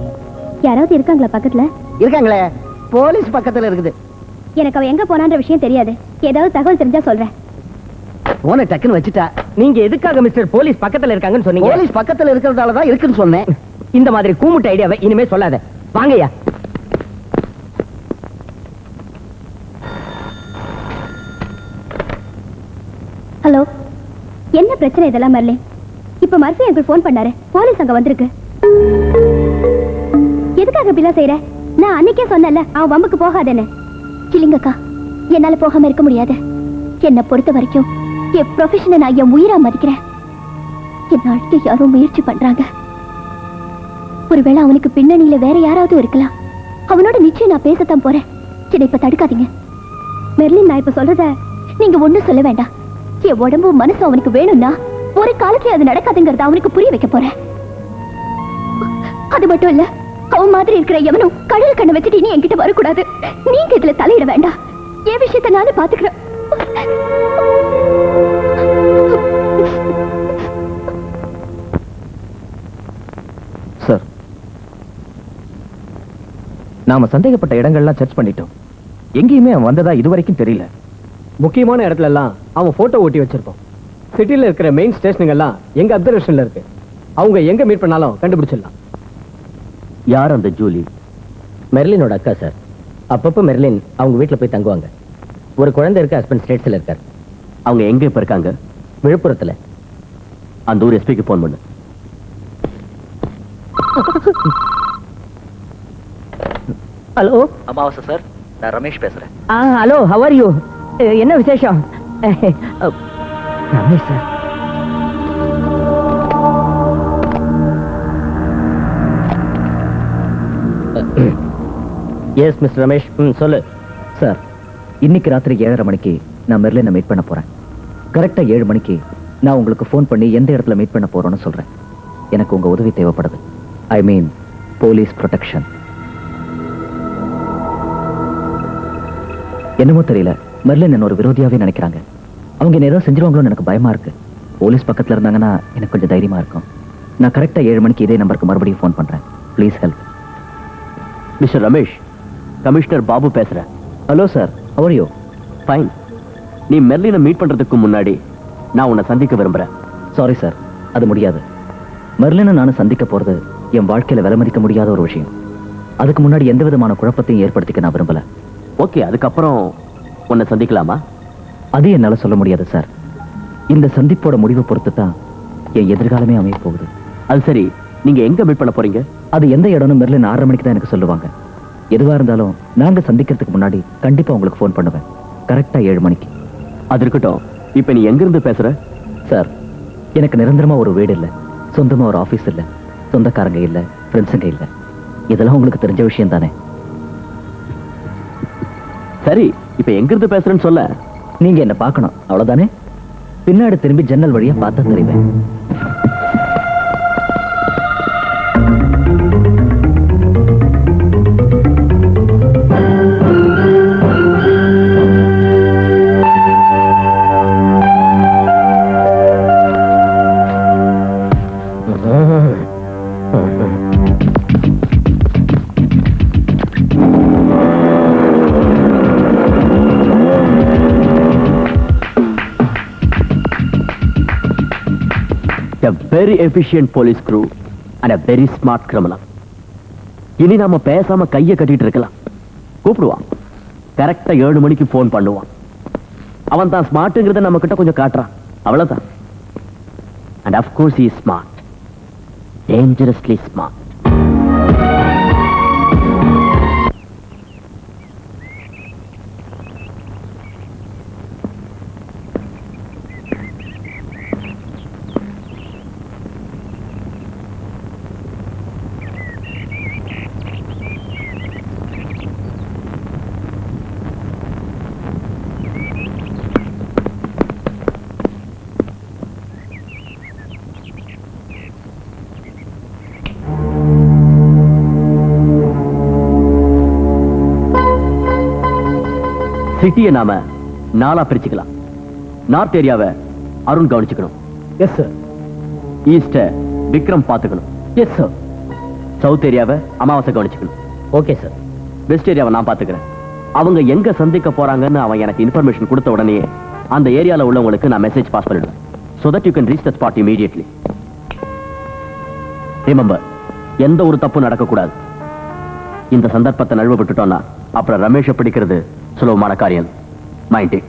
Speaker 2: யாராவது இருக்காங்களா பக்கத்துல?
Speaker 1: இருக்காங்களே, போலீஸ் பக்கத்துல இருக்குது.
Speaker 2: எனக்கு அவ எங்க போனான்ற விஷயம் தெரியாது. ஏதாவது தகவல் தெரிஞ்சா சொல்றேன்.
Speaker 1: போன டக்குன்னு வச்சுட்டா.
Speaker 3: நீங்க எதுக்காக மிஸ்டர் போலீஸ் பக்கத்துல இருக்காங்கன்னு சொன்னீங்க?
Speaker 1: போலீஸ் பக்கத்துல இருக்கிறதால தான் இருக்குன்னு சொன்னேன்.
Speaker 3: இந்த மாதிரி கூமுட்ட ஐடியாவை இனிமே சொல்லாத. வாங்கய்யா.
Speaker 2: ஹலோ, என்ன பிரச்சனை இதெல்லாம் மர்லின்? இப்ப மர்ஃபி அங்கிள் போன் பண்ணாரு. போலீஸ் அங்க வந்திருக்கு. எதுக்காக பிள்ளை செய்யற? நான் அன்னைக்கே சொன்னல அவன் வம்புக்கு போகாதேன்னு. இல்லைங்கக்கா, என்னால போகாம இருக்க முடியாது. என்னை பொறுத்த வரைக்கும் என் ப்ரொஃபஷனை நான் என் உயிரா மதிக்கிறேன். என்ன அழைக்க யாரோ முயற்சி பண்றாங்க. ஒருவேளை அவனுக்கு பின்னணியில வேற யாராவது இருக்கலாம். அவனோட நிச்சயம் நான் பேசத்தான் போறேன். என்னை இப்ப தடுக்காதீங்க. மெர்லின், நான் இப்ப சொல்றத நீங்க ஒண்ணும் சொல்ல வேண்டாம். என் உடம்பு மனசு அவனுக்கு வேணும்னா ஒரு காலத்துல அது நடக்காதுங்கிறத அவனுக்கு புரிய வைக்க போறேன். அது மட்டும் இல்ல, அவன் மாதிரி இருக்கிற எவனும் கடல் கண்ணை வச்சுட்டு இனி என்கிட்ட வரக்கூடாது. நீங்க இதுல தலையிட வேண்டாம். என் விஷயத்தை நானே பாத்துக்கிறேன்.
Speaker 1: சார், நாம சந்தேகப்பட்ட இடங்கள்லாம் சர்ச் பண்ணிட்டோம். எங்கேயுமே அவன் வந்ததா இதுவரைக்கும் தெரியல. முக்கியமான இடத்துல எல்லாம் அவன் போட்டோ ஓட்டி வச்சிருக்கோம். சிட்டில இருக்கிற மெயின் ஸ்டேஷனுங்க எல்லாம் எங்க அப்சர்வேஷன்ல இருக்கு. அவங்க எங்க மீட் பண்ணாலும் கண்டுபிடிச்சிடலாம்.
Speaker 3: யார் அந்த ஜூலி? மெர்லினோட அக்கா சார். அப்பப்போ மெர்லின் அவங்க வீட்டில் போய் தங்குவாங்க. ஒரு குழந்தை இருக்கு, ஹஸ்பண்ட் ஸ்டேட்ஸ்ல இருக்காரு. அவங்க எங்க இப்ப இருக்காங்க? விழுப்புரத்துல. அந்த ஊர் எஸ்பிக்கு போன் பண்ணு. ஹலோ
Speaker 1: அமாவாசை சார், நான் ரமேஷ் பேசுறேன்.
Speaker 3: Hello, have are you? என்ன விசேஷம்? Ramesh sir. S mister Ramesh, சொல்லு.
Speaker 1: சார், இன்னைக்கு ராத்திரி 7:30 மணிக்கு நான் மெர்லினை மீட் பண்ண போறேன். கரெக்டா 7 மணிக்கு நான் உங்களுக்கு ஃபோன் பண்ணி எந்த இடத்துல மீட் பண்ண போறோம்னு சொல்றேன். எனக்கு உங்க உதவி தேவைப்படுது. ஐ மீன் போலீஸ் ப்ரொடெக்ஷன். என்னமோ தெரியல, மெர்லின் என்ன ஒரு விரோதியாவே நினைக்கிறாங்க. அவங்க என்ன ஏதோ செஞ்சிருவாங்களோன்னு எனக்கு பயமா இருக்கு. போலீஸ் பக்கத்துல இருந்தாங்கன்னா எனக்கு கொஞ்சம் தைரியமா இருக்கும். நான் கரெக்டா 7 மணிக்கு இதே நம்பருக்கு மறுபடியும் ஃபோன் பண்றேன். Please help.
Speaker 3: Mister Ramesh, commissioner Babu பேசுறேன்.
Speaker 1: Hello sir, how are you?
Speaker 3: Fine. நீ மெர்லினை மீட் பண்றதுக்கு முன்னாடி நான் உன்னை சந்திக்க விரும்புறேன்.
Speaker 1: சாரி சார், அது முடியாது. மெர்லினை நானும் சந்திக்க போறது என் வாழ்க்கையில விலை மதிக்க முடியாத ஒரு விஷயம். அதுக்கு முன்னாடி எந்த விதமான குழப்பத்தையும் ஏற்படுத்திக்க நான் விரும்பல.
Speaker 3: ஓகே, அதுக்கப்புறம் உன்னை சந்திக்கலாமா?
Speaker 1: அது என்னால சொல்ல முடியாது சார். இந்த சந்திப்போட முடிவை பொறுத்து தான் என் எதிர்காலமே அமைய போகுது.
Speaker 3: அது சரி, நீங்க எங்க மீட் பண்ண போறீங்க?
Speaker 1: அது எந்த இடம்னு மெர்லின் 6:30 மணிக்கு தான் எனக்கு சொல்லுவாங்க. எதுவா இருந்தாலும் நாங்க சந்திக்கிறதுக்கு முன்னாடி கண்டிப்பா உங்களுக்கு ஃபோன் பண்ணுவேன். கரெக்டா 7 மணிக்கு.
Speaker 3: அது இருக்கட்டும். இப்ப நீ எங்கிருந்து பேசுற?
Speaker 1: சார், எனக்கு நிரந்தரமா ஒரு வீடு இல்ல, சொந்தமா ஒரு ஆபீஸ் இல்ல, சொந்தக்காரங்க இல்ல, ஃப்ரெண்ட்ஸுங்க இல்ல. இதெல்லாம் உங்களுக்கு தெரிஞ்ச விஷயம் தானே?
Speaker 3: சரி, இப்ப எங்கிருந்து பேசுறேன்னு சொல்ல.
Speaker 1: நீங்க என்ன பார்க்கணும், அவ்வளவுதானே? பின்னாடி திரும்பி ஜன்னல் வழியா பார்த்தா தெரிவேன்.
Speaker 3: A very efficient police crew and a very smart criminal. இனி நாம பேசாம கைய கட்டிட்டு இருக்கலாம். கூப்பிடுவான், கரெக்டா 7 மணிக்கு போன் பண்ணுவான். அவன் தான் ஸ்மார்ட்ங்கிறத நம்ம கிட்ட கொஞ்சம் காட்டுறான், அவ்வளவுதான். And of course he is smart, dangerously smart. சிட்டியை நாம 4 பிரிச்சுக்கலாம். நார்த் ஏரியாவை அருண் கவனிச்சுக்கணும்.
Speaker 1: Yes sir.
Speaker 3: ஈஸ்ட விக்ரம் பாத்துக்கணும்.
Speaker 1: Yes sir.
Speaker 3: சவுத் ஏரியாவை அமாவாசை கவனிச்சுக்கணும்.
Speaker 1: Okay sir.
Speaker 3: வெஸ்ட் ஏரியாவை நான் பாத்துக்கிறேன். அவங்க எங்க சந்திக்க போறாங்கன்னு அவன் எனக்கு இன்ஃபர்மேஷன் கொடுத்த உடனே அந்த ஏரியால உள்ளவங்களுக்கு நான் மெசேஜ் பாஸ் பண்ணிடுவேன். so that you can reach the spot immediately. remember, எந்த ஒரு தப்பு நடக்க கூடாது. இந்த சந்தர்ப்பத்தை நழுவ விட்டுட்டோம்னா அப்புறம் ரமேஷை பிடிக்கிறது சுலபமான காரியம். Mind it.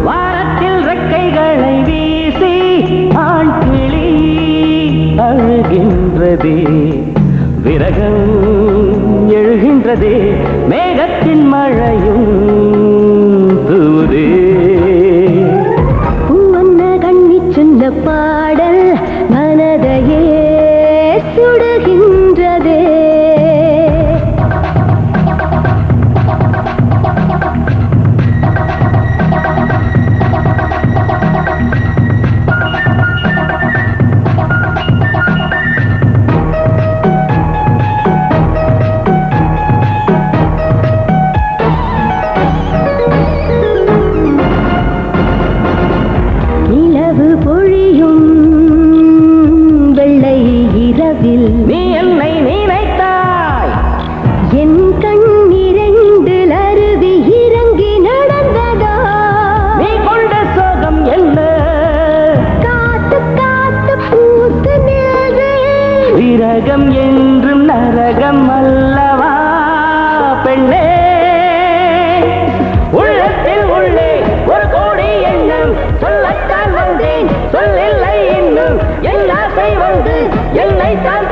Speaker 3: வாரத்தில் ரெக்கைகளை வீசி ஆண் கிளி அழுகின்றதே, விரகம் எழுகின்றதே, மேகத்தில் மேகத்தின் மழையும் தூதே
Speaker 2: பூவண்ண கண்ணி சொன்ன பாடல் மனதையே சுடுகின்றதே. நிலவு பொழியும் வெள்ளை இரவில்
Speaker 3: நீ என்னை நினைத்தாய்
Speaker 2: என் கண்ணிரண்டில் அருவி இறங்கி நடந்ததா.
Speaker 3: நீ கொண்ட சோகம் என்ன
Speaker 2: காத்து காத்து பூத்து நின்றேன்.
Speaker 3: விரகம் என்றும் நரகம் அல்லவா பெண்ணே உள்ளத்தில் உள்ளே ஒரு கோடி எண்ணம் சொல்லத்தான் வந்தேன் சொல்லில்லை இன்னும் என் ஆசை வந்து என்னை தான்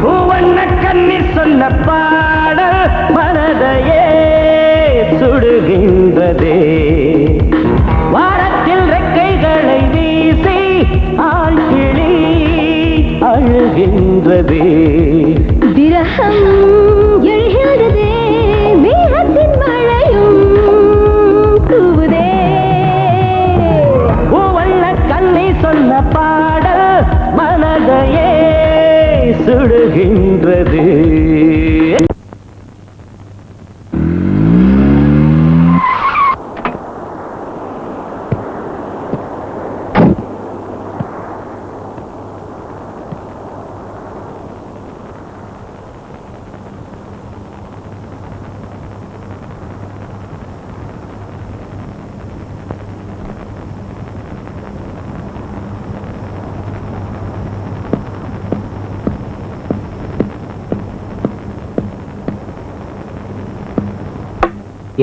Speaker 3: பூவண்ண கண்ணீர் சொன்ன பாடல் மனதையே சுடுகின்றதே. வாரத்தில் ரெக்கைகளை வீசி ஆழ்கிளி அழுகின்றதே.
Speaker 2: விரகம் எழுகிறதே, மேகத்தின் மழையும் தூவுதே.
Speaker 3: பூவண்ண கண்ணி சொன்ன பாடல் மனதையே சுடுகின்றது.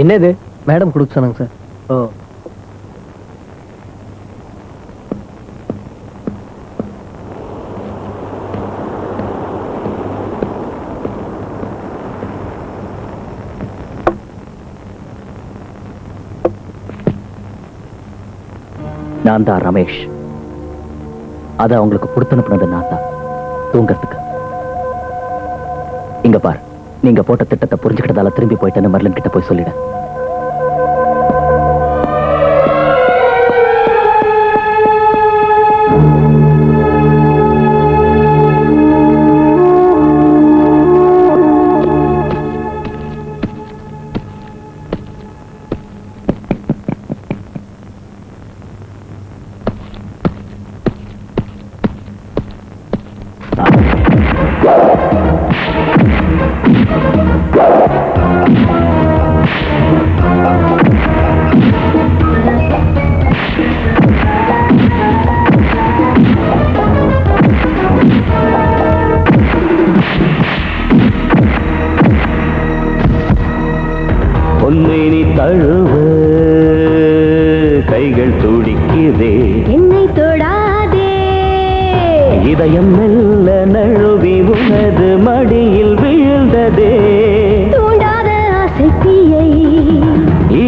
Speaker 1: என்னது மேடம் கொடுக்க சொன்னாங்க சார். ஓ
Speaker 6: நான் தான் ரமேஷ். அதை அவங்களுக்கு கொடுத்து அனுப்புனது நான் தான் தூங்கறதுக்கு. இங்க பார், நீங்க போட்ட திட்டத்தை புரிஞ்சுக்கிட்டதால திரும்பி போயிட்டேன்னு மர்லின் கிட்ட போய் சொல்லிட.
Speaker 3: உன்னை நீ தழுவ கைகள் துடிக்குதே,
Speaker 2: என்னை தொடாதே.
Speaker 3: இதயம் மெல்ல நழுவி உனது மடியில் வீழ்ந்ததே.
Speaker 2: தூண்டாத ஆசையை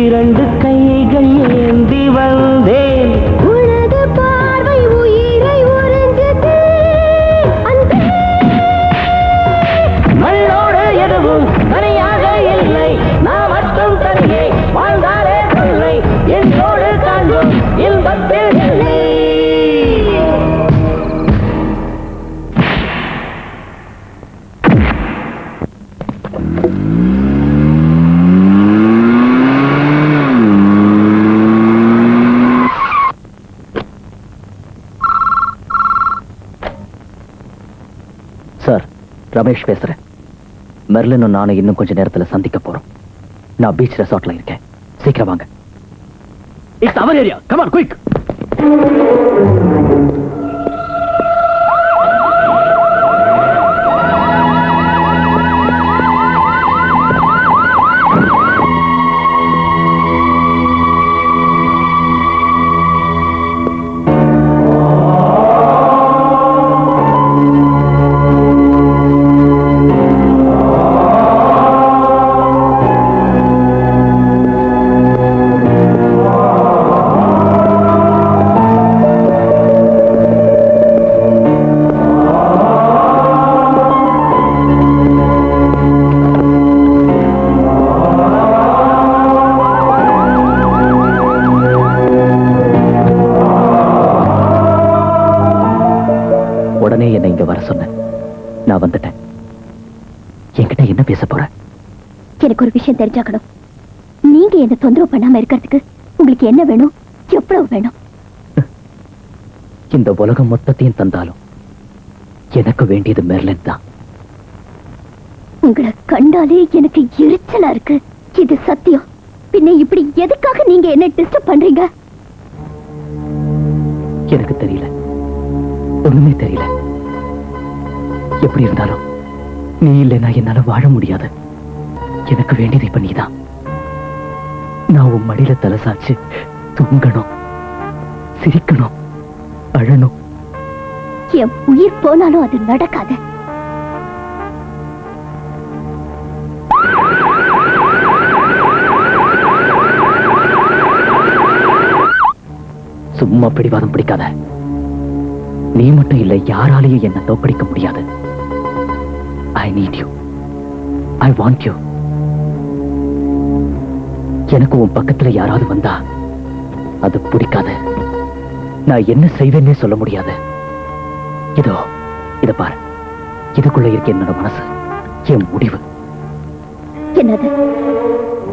Speaker 3: இரண்டு கைகள் ஏந்தி வந்தேன்.
Speaker 2: உனது பார்வை உயிரை உறிஞ்சதே. அன்பே
Speaker 3: மண்ணோடு எதுவும் தனியாக இல்லை, நான் மட்டும் தனியே வாழ்ந்தாலே தொல்லை, என்னோடு காண்போம் இன்பத்தில் இல்லை.
Speaker 6: சார், ரமேஷ் பேசுறேன். மெர்லினும் நானும் இன்னும் கொஞ்ச நேரத்துல சந்திக்க போறோம். நான் பீச் ரெசார்ட்ல இருக்கேன். சீக்கிரம் வாங்க.
Speaker 1: It's our area. Come on quick.
Speaker 6: நானே என்னை இங்க வர சொன்னேன். நான் வந்துட்டேன். என்கிட்ட என்ன பேச போற?
Speaker 2: எனக்கு ஒரு விஷயம் தெரிஞ்சாக்கணும். நீங்க என்ன தொந்தரவு பண்ணாம இருக்கிறதுக்கு உங்களுக்கு என்ன வேணும், எவ்வளவு வேணும்?
Speaker 6: இந்த உலகம் மொத்தத்தையும் தந்தாலும் எனக்கு வேண்டியது மெர்லின் தான்.
Speaker 2: உங்களை கண்டாலே எனக்கு எரிச்சலா இருக்கு. இது சத்தியம். பின்ன இப்படி எதுக்காக நீங்க என்ன டிஸ்டர்ப் பண்றீங்க?
Speaker 6: எனக்கு தெரியல, ஒண்ணுமே தெரியல. எப்படி இருந்தாலும் நீ இல்லைன்னா என்னால வாழ முடியாது. எனக்கு வேண்டியது இப்ப நீதான். நான் உன் மடியில தலை சாச்சு தூங்கணும், சிரிக்கணும், அழணும்.
Speaker 2: என் உயிர் போனாலும் அது நடக்காது.
Speaker 6: சும்மா பிடிவாதம் பிடிக்காத. நீ மட்டும் இல்லை, யாராலையும் என்ன தோக்கடிக்க முடியாது. I need you, I want you. எனக்கு உன் பக்கத்துல யாராவது வந்தா அது பிடிக்காது. நான் என்ன செய்வேன்னே சொல்ல முடியாது. இதோ இத பாரு, இதுக்குள்ள இருக்க என்னோட மனசு, என் முடிவு.
Speaker 2: என்னது?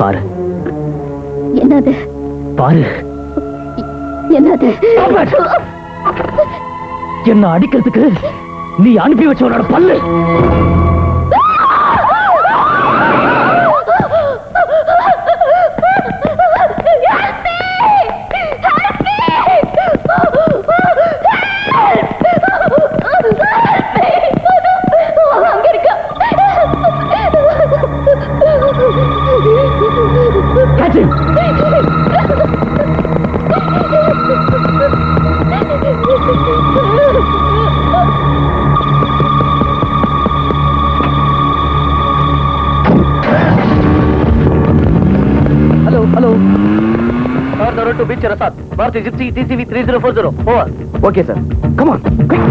Speaker 6: பாரு.
Speaker 2: என்னது?
Speaker 6: பாரு.
Speaker 2: என்னது?
Speaker 6: என்ன அடிக்கிறதுக்கு நீ அனுப்பி வச்சவனோட பல்லு. Catch him! Hello. Car the road to Beach Rasat. Maruti Gypsy TCV 3040. Over. Okay, sir. Come on. Quick.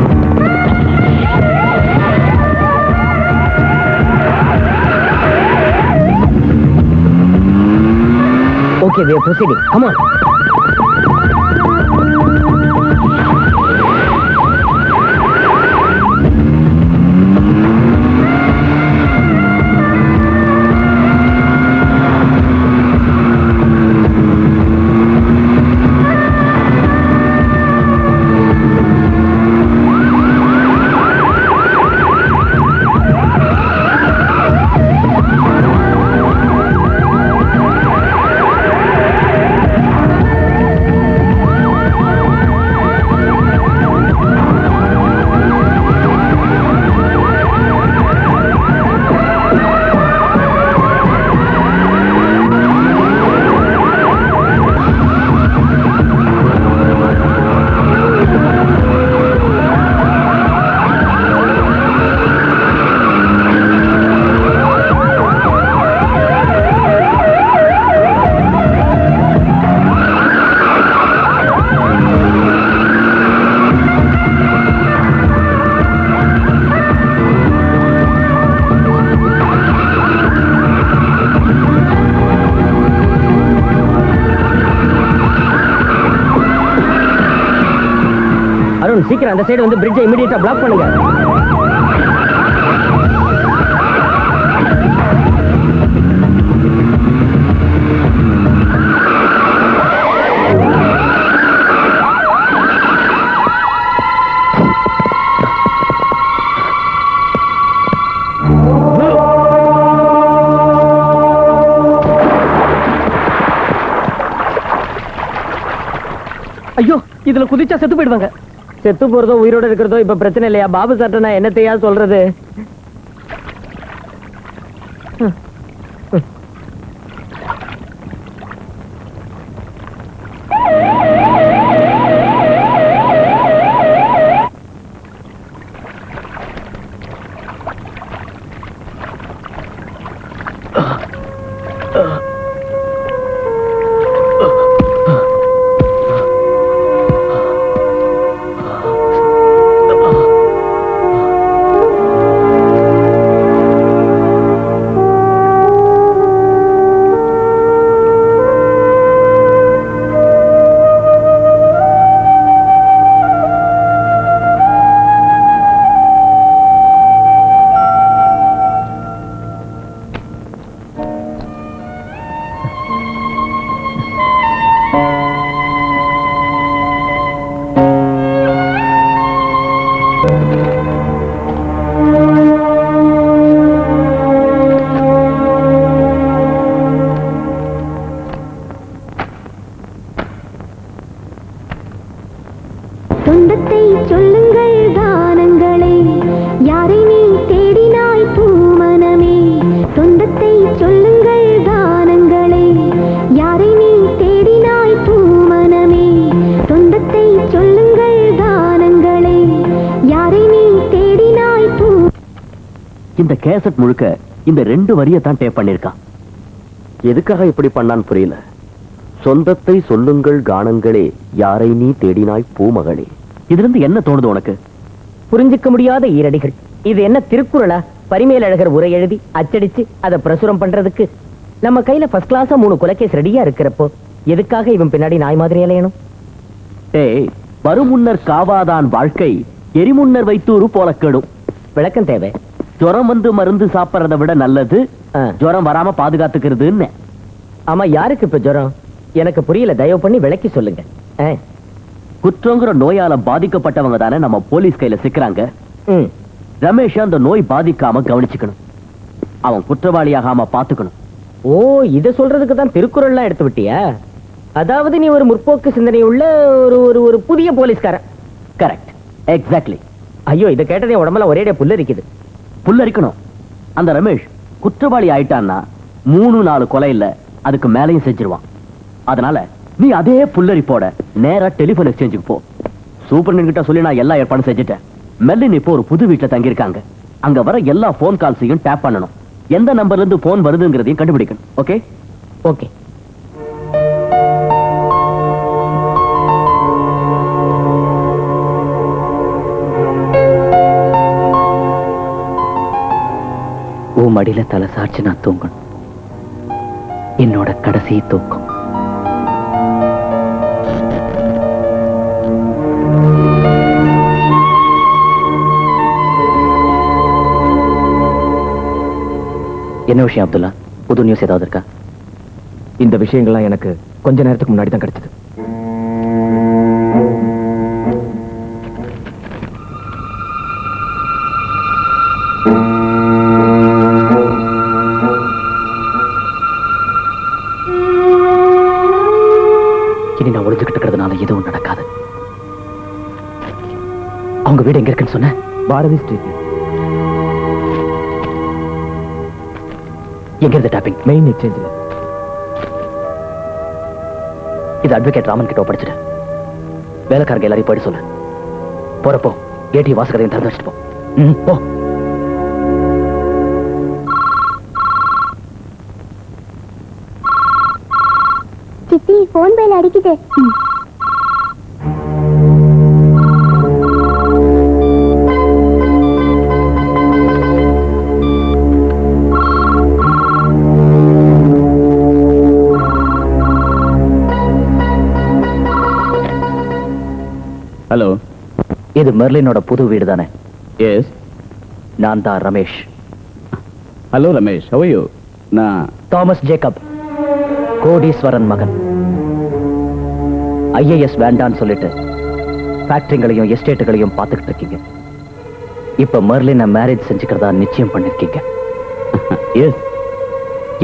Speaker 3: Okay, we are proceeding. Come on. சீக்கிரம் அந்த சைடு வந்து பிரிட்ஜை இமிடியேட்டா பிளாக் பண்ணுங்க.
Speaker 1: ஐயோ, இதுல குதிச்சா செத்து போயிடுவாங்க.
Speaker 3: செத்து போறதோ உயிரோட இருக்கிறதோ இப்ப பிரச்சனை இல்லையா? பாபு சார்ட்ட நான் என்னத்தையா சொல்றது?
Speaker 2: சொந்தத்தை சொல்லுங்கள் கானங்களே, யாரை நீ தேடினாய் பூமனமே. சொந்தத்தை சொல்லுங்கள் கானங்களே, யாரை நீ தேடினாய் பூமனமே. சொந்தத்தை சொல்லுங்கள் கானங்களே, யாரை நீ தேடினாய் பூ.
Speaker 6: இந்த கேசட் முழுக்க இந்த 2 வரியை தான் டேப் பண்ணிருக்கான். எதுக்காக இப்படி பண்ணான்னு புரியல. சொந்தத்தை சொல்லுங்கள் கானங்களே, யாரை நீ தேடினாய் பூமகளே. இதுல இருந்து என்ன தோணுது உனக்கு?
Speaker 3: புரிஞ்சிக்க முடியாத ஈரடிகள். இது என்ன திருக்குறளா? பரிமேலழகர் உரை எழுதி அச்சடிச்சு அதை பிரசுரம் பண்றதுக்கு நம்ம கையில ஃபர்ஸ்ட் கிளாஸா 3 கொலைகேஸ் ரெடியா இருக்கிறப்போ எதுக்காக இவன் பின்னாடி நாய் மாதிரி அலையணும்?
Speaker 6: ஏய், வருமுன்னர் காவாதான் வாழ்க்கை, எரிமுன்னர் வைத்தூறு போல கெடும்.
Speaker 3: விளக்கம் தேவை.
Speaker 6: ஜுரம் வந்து மருந்து சாப்பிடறதை விட நல்லது ஜுரம் வராம பாதுகாத்துக்கிறதுன்னு.
Speaker 3: ஆமா, யாருக்கு இப்ப ஜுரம்? எனக்கு புரியல, தயவு பண்ணி விளக்கி சொல்லுங்க.
Speaker 6: குற்றங்கிற நோயால பாதிக்கப்பட்டவங்க தானே நம்ம போலீஸ் கையில சிக்கிறாங்க. ரமேஷ் அந்த நோய் பாதிக்காம கவனிச்சுக்கணும், அவன் குற்றவாளியாகாம பாத்துக்கணும்.
Speaker 3: ஓ, இத சொல்றதுக்கு தான் திருக்குறள்லாம் எடுத்து விட்டியா? அதாவது நீ ஒரு முற்போக்கு சிந்தனை உள்ள ஒரு ஒரு புதிய போலீஸ்காரன்.
Speaker 6: Correct, exactly.
Speaker 3: ஐயோ, இத கேட்டதே உடம்புல ஒரேடியா புல்லரிக்குது.
Speaker 6: புல்லரிக்கணும். அந்த ரமேஷ் குற்றவாளி ஆயிட்டான்னா 3-4 கொலை இல்ல, அதுக்கு மேலையும் செஞ்சிருவான். அதனால நீ அதே புல்லரிப்போட நேரா டெலிபோன் எக்ஸ்சேஞ்சுக்கு போ. சூப்பர்டன் கிட்ட சொல்லி நான் எல்லா ஏற்பாடும் செஞ்சுட்டேன். மெல்லின் இப்போ ஒரு புது வீட்டுல தங்கியிருக்காங்க. அங்க வர எல்லா போன் கால்ஸையும் டேப் பண்ணணும். எந்த நம்பர்ல இருந்து போன் வருதுங்கிறதையும் கண்டுபிடிக்கணும். Okay
Speaker 3: okay.
Speaker 6: உன் மடியில தலை சாட்சி நான் தூங்கணும், என்னோட கடைசி தூக்கம். என்ன விஷயம் அப்துல்லா? புது நியூஸ் ஏதாவது இருக்கா?
Speaker 1: இந்த விஷயங்கள்லாம் எனக்கு கொஞ்ச நேரத்துக்கு முன்னாடி தான் கிடைச்சது.
Speaker 6: இனி நான் ஒளிஞ்சுக்கிட்டு இருக்கிறதுனால எதுவும் நடக்காது. அவங்க வீடு எங்க இருக்குன்னு சொன்ன?
Speaker 1: பாரதி ஸ்ட்ரீட்.
Speaker 6: எங்க இருந்து டாப்பிங்?
Speaker 1: மெயின் எக்ஸ்சேஞ்சில்.
Speaker 6: இது அட்வொகேட் ராமன் கிட்ட ஒப்படைச்சிட்டு வேலைக்காரங்க எல்லாரையும் போயிட்டு சொல்லு. போறப்போ ஏடி வாசகரையும் திறந்து வச்சுட்டு போ. போ.
Speaker 2: சித்தி, போன் பேல் அடிக்குது.
Speaker 6: ஹலோ, இது மெர்லினோட புது வீடு தானே?
Speaker 7: எஸ்,
Speaker 6: நான் தான் Ramesh.
Speaker 7: Hello Ramesh, how are you? நான்
Speaker 6: தாமஸ் ஜேக்கப், கோடீஸ்வரன் மகன். ஐஏஎஸ் வேண்டான்னு சொல்லிட்டு ஃபேக்டரிங்களையும் எஸ்டேட்டுகளையும் பார்த்துக்கிட்டு இருக்கீங்க. இப்ப மெர்லினை மேரேஜ் செஞ்சுக்கிறதா நிச்சயம் பண்ணிருக்கீங்க.
Speaker 7: எஸ்.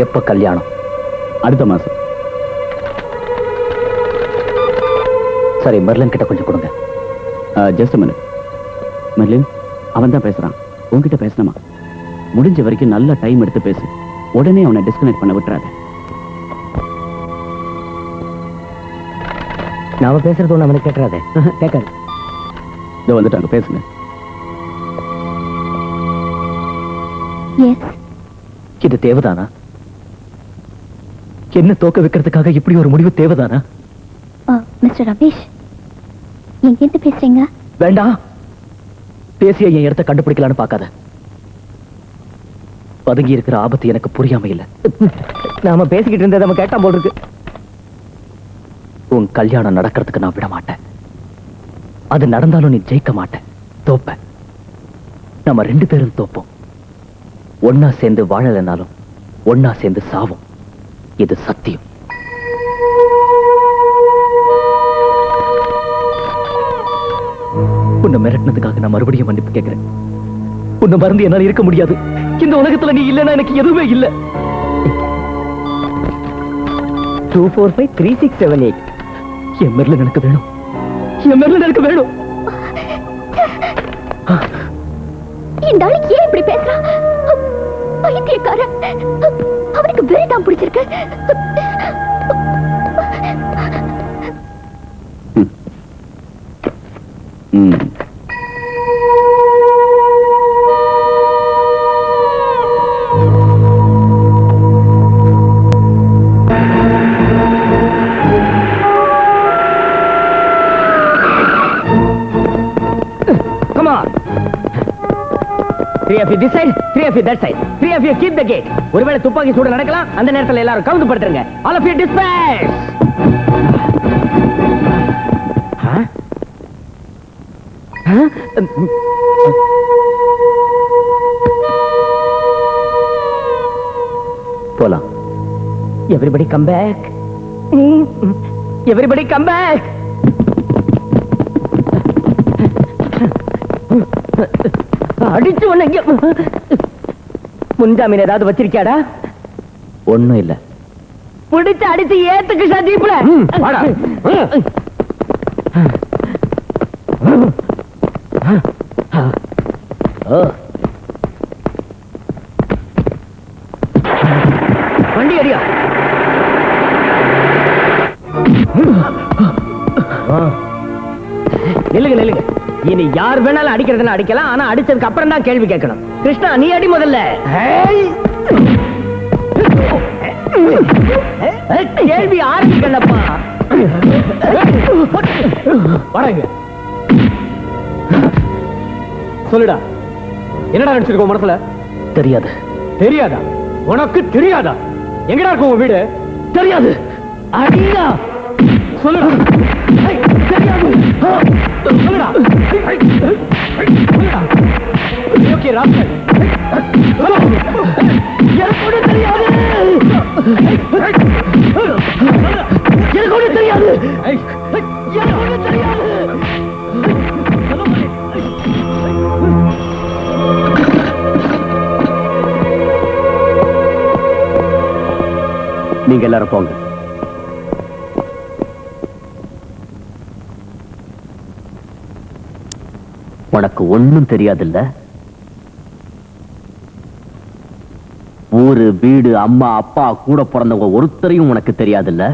Speaker 6: எப்ப கல்யாணம்?
Speaker 7: அடுத்த மாசம்.
Speaker 6: சரி, மெர்லின் கிட்ட கொஞ்சம் கொடுங்க.
Speaker 7: Just minute. மெர்லின், அவன் தான் பேசுறான். உன்கிட்ட பேசணுமா? முடிஞ்ச வரைக்கும் நல்ல டைம் எடுத்து பேசு. உடனே அவனை டிஸ்கனெக்ட் பண்ண விட்டுறாத.
Speaker 3: நாம பேசுறது ஒண்ணு அவனுக்கு கேட்கறாதே. கேட்காது.
Speaker 7: இதோ வந்துட்டாங்க, பேசுங்க.
Speaker 2: எஸ்.
Speaker 6: இது தேவைதானா? என்ன தோக்க வைக்கிறதுக்காக இப்படி ஒரு முடிவு தேவைதானா?
Speaker 2: மிஸ்டர் ரமேஷ், எங்கிருந்து பேசுறீங்க?
Speaker 6: வேண்டாம், பேசிய என் இடத்தை கண்டுபிடிக்கலான்னு பார்க்காத. பதுங்கி இருக்கிற ஆபத்து எனக்கு புரியாம இல்ல.
Speaker 3: நாம பேசிக்கிட்டு இருந்ததை நம்ம கேட்டா போல் இருக்கு.
Speaker 6: உன் கல்யாணம் நடக்கிறதுக்கு நான் விட மாட்டேன். அது நடந்தாலும் நீ ஜெயிக்க மாட்ட, தோப்ப. நம்ம 2 பேரும் தோப்போம். ஒன்னா சேர்ந்து வாழலைனாலும் ஒன்னா சேர்ந்து சாவோம். இது சத்தியம். உன்னை மிரட்டினதுக்காக நான் மறுபடியும் மன்னிப்பு கேட்கிறேன். உன்னை மறந்து என்னால இருக்க முடியாது. இந்த உலகத்துல நீ இல்லைன்னா எனக்கு எதுவுமே இல்லை.
Speaker 3: 2453678.
Speaker 6: என் மெர்லின் எனக்கு வேணும். என் மெர்லின் எனக்கு வேணும்.
Speaker 2: இந்த ஆளுக்கு ஏன் இப்படி பேசுறான்? பைத்தியக்காரன். அவனுக்கு வெறிதான் பிடிச்சிருக்கு.
Speaker 3: Come on. 3 of you this side, 3 of you that side. 3 of you keep the gate. ஒருவேளை துப்பாக்கி சூடு நடக்கலாம், அந்த நேரத்துல எல்லாரும் கவுந்து படுத்துருங்க. All of you disperse.
Speaker 7: போலாம்.
Speaker 3: Everybody come back. Everybody come back. அடிச்சு ஒண்ணு முன்ஜாமீன் ஏதாவது வச்சிருக்கியாடா?
Speaker 7: ஒண்ணும் இல்ல.
Speaker 3: பிடிச்சு அடிச்சு ஏத்துக்கு சதீப்ல. வண்டி அடியா. நில்லுங்க நில்லுங்க. இனி யார் வேணாலும் அடிக்கிறதுனா அடிக்கலாம், ஆனா அடிச்சதுக்கு அப்புறம் தான் கேள்வி கேட்கணும். கிருஷ்ணா நீ அடி முதல்ல. கேள்வி ஆரம்பிக்கலப்பா.
Speaker 1: வடங்க சொல்லுடா, என்னடா நினைச்சிருக்கோம் மனசுல?
Speaker 7: தெரியாது.
Speaker 1: தெரியாதா? உனக்கு தெரியாதா? எங்கடா இருக்கும் உன் வீடு?
Speaker 7: தெரியாது.
Speaker 1: அடியா சொல்லுடா. தெரியாது சொல்லுடா. Okay rascal.
Speaker 3: எனக்கு ஒண்ணு தெரியாது. எனக்கு ஒண்ணு தெரியாது. எனக்கு ஒண்ணு தெரியாது.
Speaker 7: நீங்க எல்லாரும் போங்க. உனக்கு ஒண்ணும் தெரியாதுல்ல? ஊரு வீடு அம்மா அப்பா கூட பிறந்தவங்க ஒருத்தரையும் உனக்கு தெரியாதுல்ல?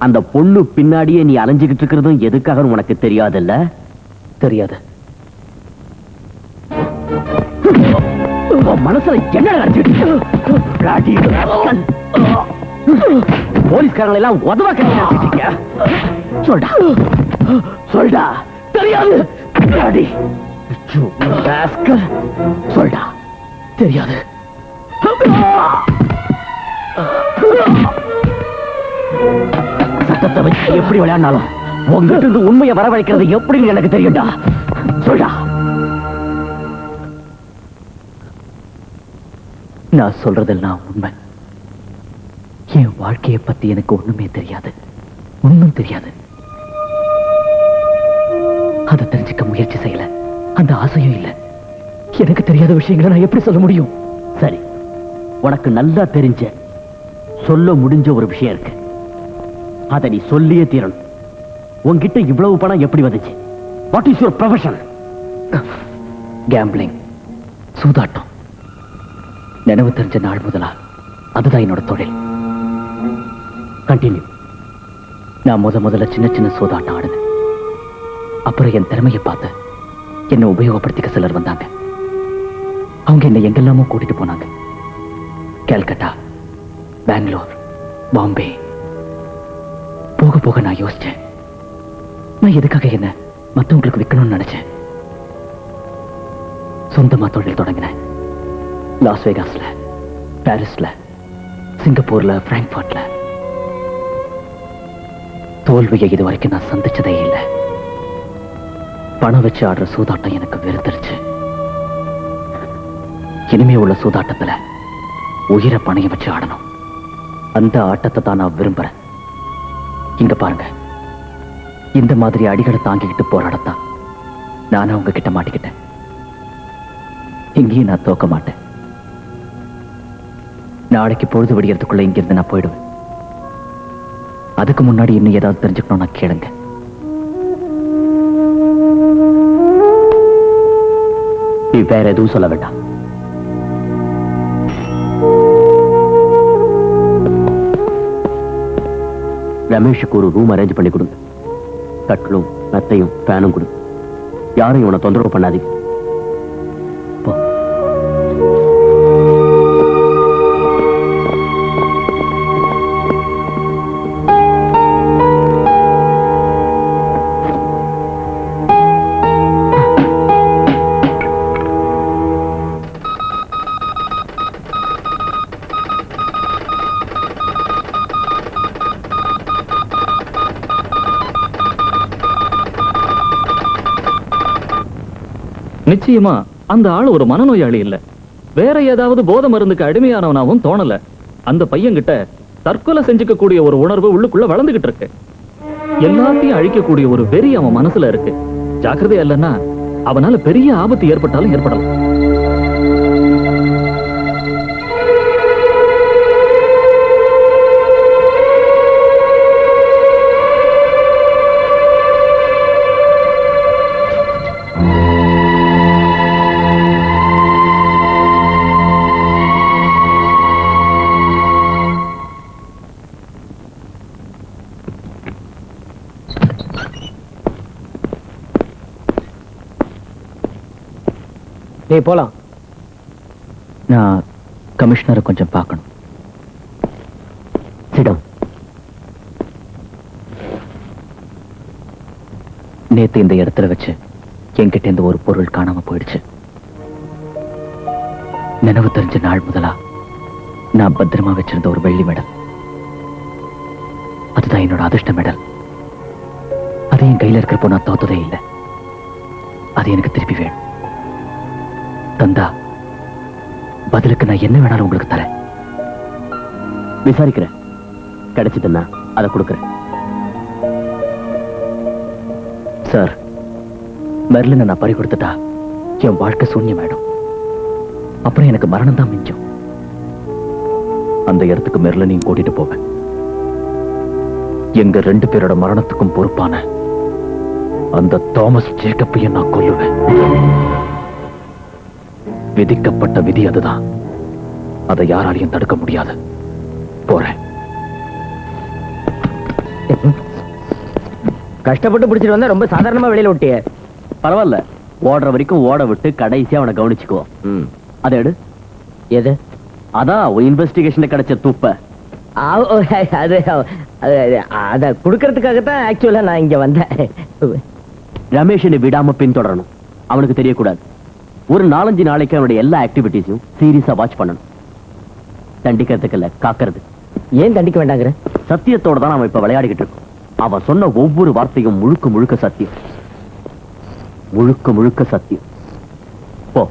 Speaker 7: அந்த பொண்ணு பின்னாடியே நீ அலைஞ்சுகிட்டு இருக்கிறதும் எதுக்காக உனக்கு தெரியாதுல்ல? தெரியாது. மனசுல என்ன போலீஸ்காரங்களை எல்லாம் உதவ கிடையாது. சொல்டா சொல்டா. தெரியாது. சொல்டா. தெரியாது. சட்டத்தை வச்சு எப்படி விளையாடினாலும் உங்ககிட்ட இருந்து உண்மையை வரவழைக்கிறது எப்படின்னு எனக்கு தெரியும்டா. சொல்டா. நான் சொல்றதெல்லாம் உண்மை. என் வாழ்க்கையை பத்தி எனக்கு ஒண்ணுமே தெரியாது. ஒண்ணும் தெரியாது. அதை தெரிஞ்சுக்க முயற்சி செய்யல. அந்த ஆசையும் இல்ல. எனக்கு தெரியாத விஷயங்களை நான் எப்படி சொல்ல முடியும்? சரி, உனக்கு நல்லா தெரிஞ்ச சொல்ல முடிஞ்ச ஒரு விஷயம் இருக்கு. அதை நீ சொல்லியே தீரணும். உன்கிட்ட இவ்வளவு பணம் எப்படி வந்துச்சு? What is your profession? Gambling, சூதாட்டம். நினைவு தெரிஞ்ச நாள் முதலா அதுதான் என்னோட தொழில். கண்டினியூ. நான் முதல்ல சின்ன சின்ன சூதாட்டம் ஆடுனேன். அப்புறம் என் திறமையை பார்த்து என்னை உபயோகப்படுத்திக்க சிலர் வந்தாங்க. அவங்க என்னை எங்கெல்லாமோ கூட்டிட்டு போனாங்க. கல்கட்டா, பெங்களூர், பாம்பே. போக போக நான் யோசிச்சேன், நான் எதுக்காக என்ன மற்றவங்களுக்கு விற்கணும்னு நினைச்சேன். சொந்தமா தொழில் தொடங்கினேன். லாஸ் வேகாஸ்ல, பாரிஸ்ல, சிங்கப்பூர்ல, பிராங்க்ஃபர்ட்ல. தோல்வியை இதுவரைக்கும் நான் சந்திச்சதே இல்லை. பணம் வச்சு ஆடுற சூதாட்டம் எனக்கு வெறுத்துருச்சு. இனிமே உள்ள சூதாட்டத்துல உயிரை பணைய வச்சு ஆடணும். அந்த ஆட்டத்தை தான் நான் விரும்புறேன். இங்க பாருங்க, இந்த மாதிரி அடிகளை தாங்கிக்கிட்டு போராடத்தான் நானும் உங்ககிட்ட மாட்டிக்கிட்டேன். இங்கேயும் நான் தோக்க மாட்டேன். நாளைக்கு பொழுது விடியறதுக்குள்ள இங்கிருந்து நான் போயிடுவேன். அதுக்கு முன்னாடி இன்னும் ஏதாவது தெரிஞ்சுக்கணும் நான் கேளுங்க. நீ வேற எதுவும் சொல்ல வேண்டாம். ரமேஷுக்கு ஒரு ரூம் அரேஞ்ச் பண்ணி கொடுங்க. கட்டிலும் மெத்தையும் ஃபேனும் கொடுங்க. யாரும் இவனை தொந்தரவு பண்ணாதீங்க. போ.
Speaker 5: நிச்சயமா அந்த ஆள் ஒரு மனநோயாளி இல்ல, வேற ஏதாவது போதை மருந்துக்கு அடிமையானவனாவும் தோணல. அந்த பையன்கிட்ட தற்கொலை செஞ்சுக்க கூடிய ஒரு உணர்வு உள்ளுக்குள்ள வளர்ந்துகிட்டு இருக்கு. எல்லாத்தையும் அழிக்கக்கூடிய ஒரு வெறி அவன் மனசுல இருக்கு. ஜாக்கிரதையா இல்லைன்னா அவனால பெரிய ஆபத்து ஏற்பட்டாலும் ஏற்படலாம்.
Speaker 3: நீ போலாம்.
Speaker 7: நான் கமிஷனரை கொஞ்சம் பார்க்கணும். சிடம். நேத்து இந்த இடத்துல வச்சு என்கிட்ட இருந்து ஒரு பொருள் காணாம போயிடுச்சு. நினைவு தெரிஞ்ச நாள் முதலா நான் பத்திரமா வச்சிருந்த ஒரு வெள்ளி மெடல். அதுதான் என்னோட அதிர்ஷ்ட மெடல். அது என் கையில இருக்கிறப்போ நான் தோத்ததே இல்லை. அது எனக்கு திருப்பி வேணும். தந்தா பதிலுக்கு நான் என்ன வேணாலும் உங்களுக்கு தரேன். விசாரிக்கிறேன். கிடைச்சதுன்னா அதை கொடுக்கிறேன். சார், மெர்லினை நான் பறி கொடுத்துட்டா என் வாழ்க்கை சூன்யமாயிடும். அப்புறம் எனக்கு மரணம் தான் மிஞ்சும். அந்த இடத்துக்கு மெர்லினையும் கூட்டிட்டு போவேன். எங்க 2 பேரோட மரணத்துக்கும் பொறுப்பான அந்த தாமஸ் ஜேக்கப்பையும் நான் கொல்லுவேன். விதிக்கப்பட்ட விதி அதுதான். அதை யாராலையும் தடுக்க முடியாது. போறேன்.
Speaker 3: கஷ்டப்பட்டு பிடிச்சிட்டு வந்தா ரொம்ப சாதாரணமா வெளியில விட்டியே.
Speaker 7: பரவாயில்ல, ஓடுற வரைக்கும் ஓட விட்டு கடைசியா அவனை கவனிச்சுக்குவோம். அதை எடு.
Speaker 3: எது?
Speaker 7: அதான் இன்வெஸ்டிகேஷன் கிடைச்ச துப்ப.
Speaker 3: அத குடுக்கறதுக்காகத்தான் ஆக்சுவலா நான் இங்க வந்தேன்.
Speaker 7: ரமேஷனை விடாம பின்தொடரணும். அவனுக்கு தெரியக்கூடாது. ஒரு 4-5 நாளைக்கு அவனுடைய எல்லா ஆக்டிவிட்டிஸும் சீரியஸா வாட்ச் பண்ணணும். தண்டிக்கிறதுக்கு இல்ல, காக்கிறது.
Speaker 3: ஏன் தண்டிக்க வேண்டாங்கிற?
Speaker 7: சத்தியத்தோட தான் அவன் இப்ப விளையாடிக்கிட்டு இருக்கோம். அவன் சொன்ன ஒவ்வொரு வார்த்தையும் முழுக்க முழுக்க சத்தியம். முழுக்க முழுக்க சத்தியம். போ.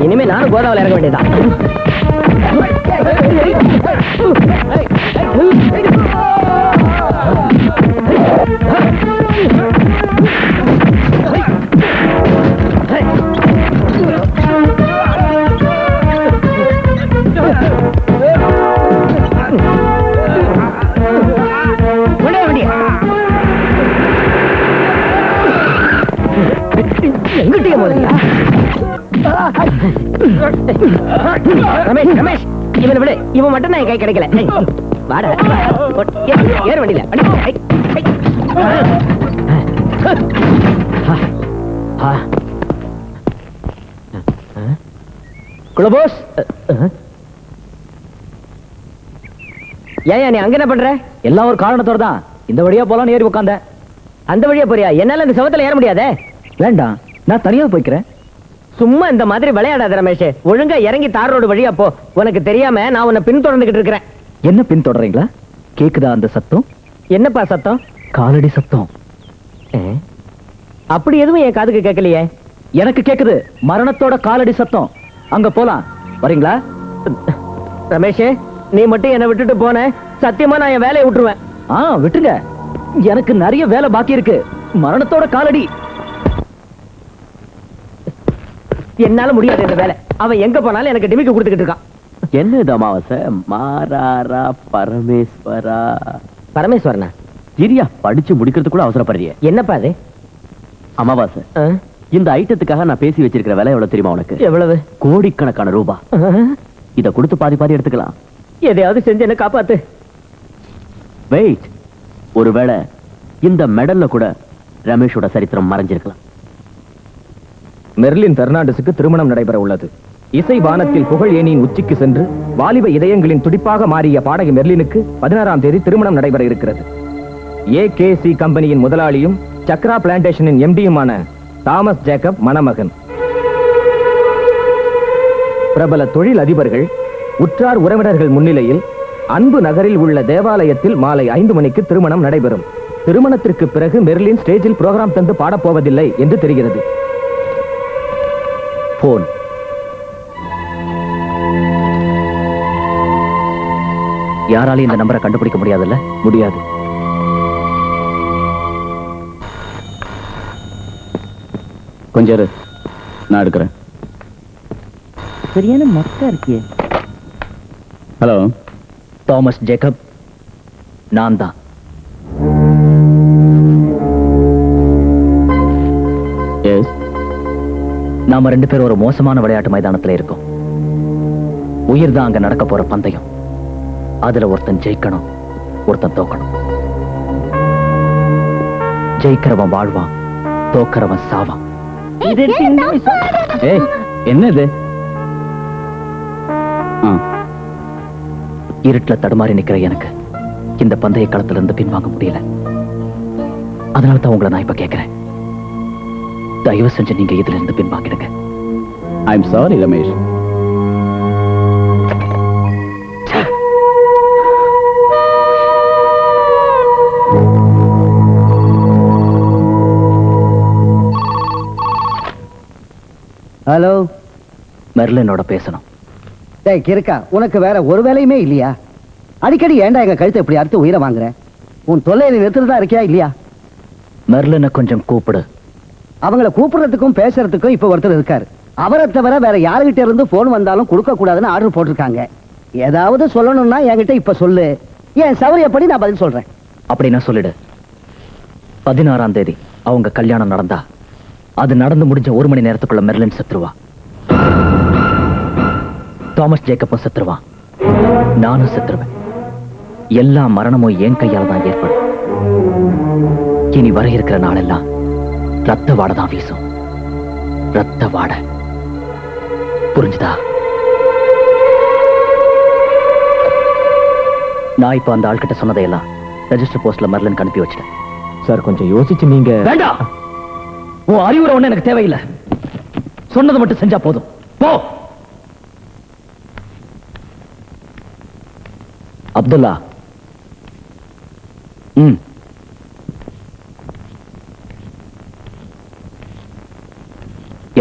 Speaker 3: இனிமே நானும் கோதாவில் இறங்க வேண்டியதான். எங்கிட்டே போறியா? ரமேஷ், இவனை விடு. இவன் மட்டும் நான் கை கிடைக்கல. வாடா ஏறு வண்டியில குலபோஸ் ஏன் நீ அங்க என்ன பண்ற?
Speaker 7: எல்லாம் ஒரு காரணத்தோட தான் இந்த வழியா போலாம் ஏறி உட்காந்த.
Speaker 3: அந்த வழியா போறியா? என்னால இந்த செவத்துல ஏற முடியாதே.
Speaker 7: வேண்டாம், நான் தனியா போய்க்கிறேன்.
Speaker 3: சும்மா இந்த மாதிரி விளையாடாத ரமேஷ். ஒழுங்கா இறங்கி தார் ரோடு வழியா போ. உனக்கு தெரியாம நான் உன்னை பின்தொடர்ந்துகிட்டு இருக்கிறேன்.
Speaker 7: என்ன பின்தொடர்றீங்களா? கேக்குதா அந்த சத்தம்?
Speaker 3: என்னப்பா சத்தம்?
Speaker 7: காலடி சத்தம்.
Speaker 3: அப்படி எதுவும் என் காதுக்கு கேட்கலையே.
Speaker 7: எனக்கு கேக்குது, மரணத்தோட காலடி சத்தம். அங்க போலாம், வரீங்களா?
Speaker 3: ரமேஷ், நீ மட்டும் என்னை விட்டுட்டு போன சத்தியமா நான் என் வேலையை விட்டுருவேன்.
Speaker 7: விட்டுங்க, எனக்கு நிறைய வேலை பாக்கி இருக்கு. மரணத்தோட காலடி.
Speaker 3: என்னால முடியாது இந்த வேலை. அவன் எங்க போனாலும் எனக்கு டிமிக்கு கொடுத்துக்கிட்டு இருக்கான்.
Speaker 1: என்ன இது அமாவாசை? மாறாரா பரமேஸ்வரா?
Speaker 3: பரமேஸ்வரனா?
Speaker 1: சரியா படிச்சு முடிக்கிறது கூட அவசரப்படுறிய.
Speaker 3: என்னப்பா அது?
Speaker 1: அமாவாசை, இந்த ஐட்டத்துக்காக நான் பேசி வச்சிருக்கிற விலை எவ்வளவு தெரியுமா உனக்கு?
Speaker 3: எவ்வளவு?
Speaker 1: கோடிக்கணக்கான ரூபா. இத கொடுத்து பாதி பாதி எடுத்துக்கலாம்.
Speaker 3: எதையாவது செஞ்சு என்ன காப்பாத்து.
Speaker 1: வெயிட், ஒருவேளை இந்த மெடல்ல கூட ரமேஷோட சரித்திரம் மறைஞ்சிருக்கலாம்.
Speaker 8: மெர்லின் பெர்னாண்டஸுக்கு திருமணம் நடைபெற உள்ளது. இசை வானத்தில் புகழ் ஏனியின் உச்சிக்கு சென்று வாலிப இதயங்களின் துடிப்பாக மாறிய பாடகி மெர்லினுக்கு 16ஆம் தேதி திருமணம் நடைபெற இருக்கிறது. AKC கம்பெனியின் முதலாளியும் சக்ரா பிளான்டேஷனின் MD-யுமான தாமஸ் ஜேக்கப் மணமகன். பிரபல தொழில் அதிபர்கள், உற்றார் உறவினர்கள் முன்னிலையில் அன்பு நகரில் உள்ள தேவாலயத்தில் மாலை 5 மணிக்கு திருமணம் நடைபெறும். திருமணத்திற்கு பிறகு மெர்லின் ஸ்டேஜில் புரோகிராம் தந்து பாடப்போவதில்லை என்று தெரிகிறது.
Speaker 7: போன். யாராலையும் இந்த நம்பரை கண்டுபிடிக்க முடியாதுல்ல?
Speaker 8: முடியாது.
Speaker 1: கொஞ்சம் இரு, நான் எடுக்கிறேன்.
Speaker 3: சரியான மக்கா இருக்கியே.
Speaker 1: ஹலோ,
Speaker 7: தாமஸ் ஜேக்கப், நான் தான்.
Speaker 1: எஸ்.
Speaker 7: நாம 2 பேரும் ஒரு மோசமான விளையாட்டு மைதானத்துல இருக்கோம். உயிர் தான் அங்க நடக்க போற பந்தயம். அதுல ஒருத்தன் ஜெயிக்கணும், ஒருத்தன் தோக்கணும். ஜெயிக்கிறவன் வாழ்வான், தோக்கிறவன் சாவான்.
Speaker 1: என்னது?
Speaker 7: இருட்டுல தடுமாறி நிக்கிற எனக்கு இந்த பந்தய களத்துல இருந்து பின்வாங்க முடியல. அதனால தான் உங்களை நான் இப்ப கேட்கிறேன், தயவு செஞ்சு நீங்க இதுல இருந்து பின்வாங்கிடுங்க.
Speaker 1: I am sorry Ramesh.
Speaker 9: Hello,
Speaker 7: மெர்லினோட பேசணும்.
Speaker 9: டேய் கிறுக்கா, உனக்கு வேற ஒரு வேலையுமே இல்லையா? அடிக்கடி ஏன்டா எங்க கழுத்தை இப்படி அறுத்து உயிரை வாங்குற? உன் தொல்லையை நீ நிறுத்துறதா இருக்கியா இல்லையா?
Speaker 7: மெர்லினை கொஞ்சம் கூப்பிடு.
Speaker 9: அவங்கள கூப்பிடுறதுக்கும் பேசுறதுக்கும் இப்ப ஒருத்தர் இருக்காரு. அவரை தவிர வேற யாருகிட்ட இருந்து போன் வந்தாலும் கொடுக்க கூடாதுன்னு ஆர்டர் போட்டிருக்காங்க. ஏதாவது சொல்லணும்னா என்கிட்ட இப்ப சொல்லு, என் சௌரியப்படி நான் பதில் சொல்றேன்.
Speaker 7: அப்படின்னா சொல்லிடு. 16ஆம் தேதி அவங்க கல்யாணம் நடந்தா அது நடந்து முடிஞ்ச 1 மணி நேரத்துக்குள்ள மெர்லின் செத்துருவா. தாமஸ் ஜேக்கப்பும் செத்துருவான், நானும் செத்துருவேன். எல்லா மரணமும் என் கையால தான் ஏற்படும். இனி வர இருக்கிற நாளெல்லாம் ரத்த வாடை தான் வீசும். ரத்த வாடை. புரிஞ்சுதா? நான் இப்ப அந்த ஆள்கிட்ட சொன்னதையெல்லாம் ரெஜிஸ்டர் போஸ்ட்ல மெர்லினுக்கு அனுப்பி வச்சிட்டேன்.
Speaker 8: சார், கொஞ்சம் யோசிச்சு நீங்க.
Speaker 7: வேண்டாம், உன் அறிவுரை ஒண்ணு எனக்கு தேவையில்லை. சொன்னது மட்டும் செஞ்சா போதும். போ. அப்துல்லா.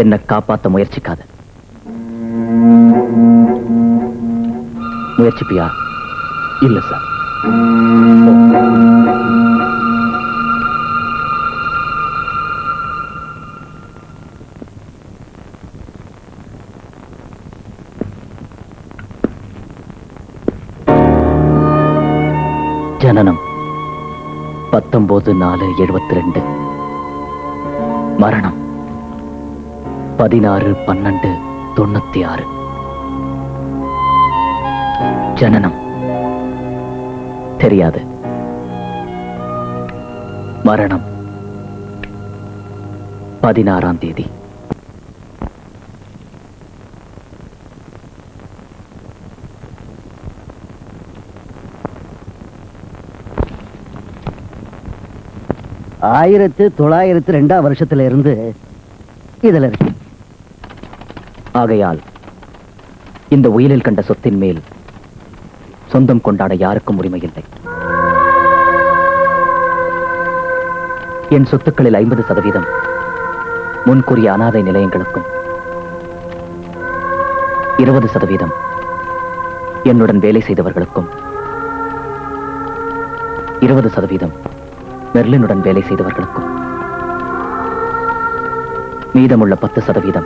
Speaker 7: என்ன காப்பாத்த முயற்சிக்காத. முயற்சிப்பியா?
Speaker 8: இல்ல சார்.
Speaker 7: ஜனனம் 19/4/72. மரணம் 16/12/96. ஜனனம் தெரியாது. மரணம் 16ஆம் தேதி.
Speaker 9: ஆயிரத்து 1902 வருஷத்துல இருந்து இதுல இருக்கு.
Speaker 7: ஆகையால் இந்த உயிரில் கண்ட சொத்தின் மேல் சொந்தம் கொண்டாட யாருக்கும் உரிமை இல்லை. என் சொத்துக்களில் 50% முன்கூறிய அனாதை நிலையங்களுக்கும் 20% என்னுடன் வேலை செய்தவர்களுக்கும் 20% மெர்லினுடன் வேலை செய்தவர்களுக்கும் மீதமுள்ள 10%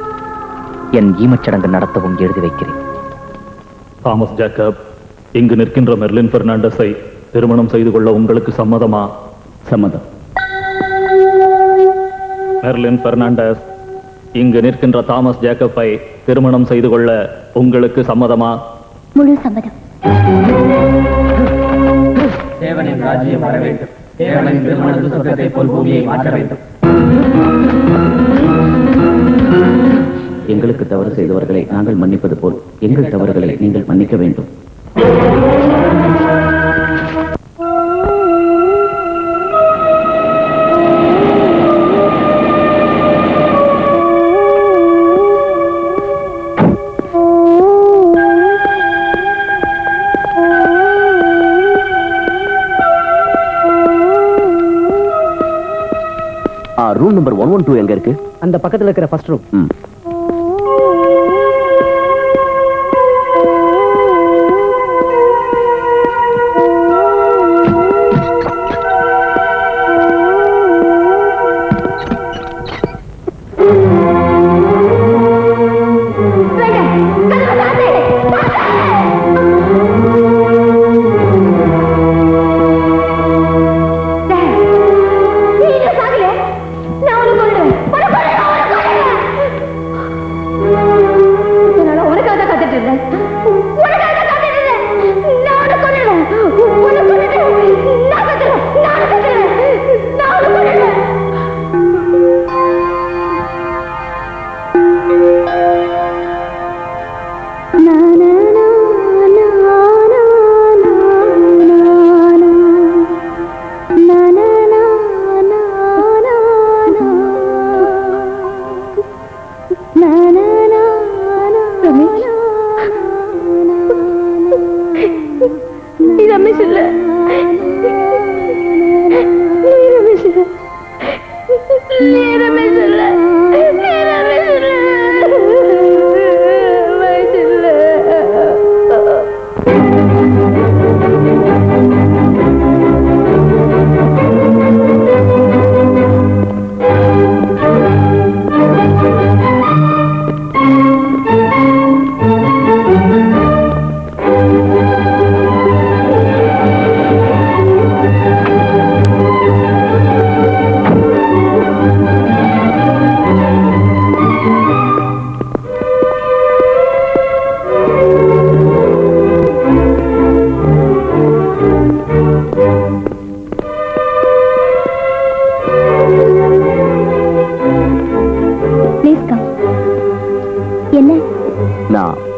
Speaker 7: என் ஈமச்சடங்கு நடத்தவும் எழுதி வைக்கிறேன்.
Speaker 5: தாமஸ் ஜேக்கப், இங்கு நிற்கின்ற மெர்லின் பெர்னாண்டஸை திருமணம் செய்து கொள்ள உங்களுக்கு சம்மதமா?
Speaker 7: சம்மதம்.
Speaker 5: மெர்லின் பெர்னாண்டஸ், இங்கு நிற்கின்ற தாமஸ் ஜேக்கப்பை திருமணம் செய்து கொள்ள உங்களுக்கு சம்மதமா?
Speaker 2: முழு சம்மதம்.
Speaker 1: தேவனின் ராஜ்யம் வர வேண்டும். தேவனின் திருமணத்து சொர்க்கத்தை போல் பூமியை மாற்ற வேண்டும்.
Speaker 7: எங்களுக்கு தவறு செய்தவர்களை நாங்கள் மன்னிப்பது போல் எங்கள் தவறுகளை நீங்கள் மன்னிக்க வேண்டும். ரூம் நம்பர் 112 எங்க இருக்கு?
Speaker 1: அந்த பக்கத்துல இருக்கிற ஃபர்ஸ்ட் ரூம்.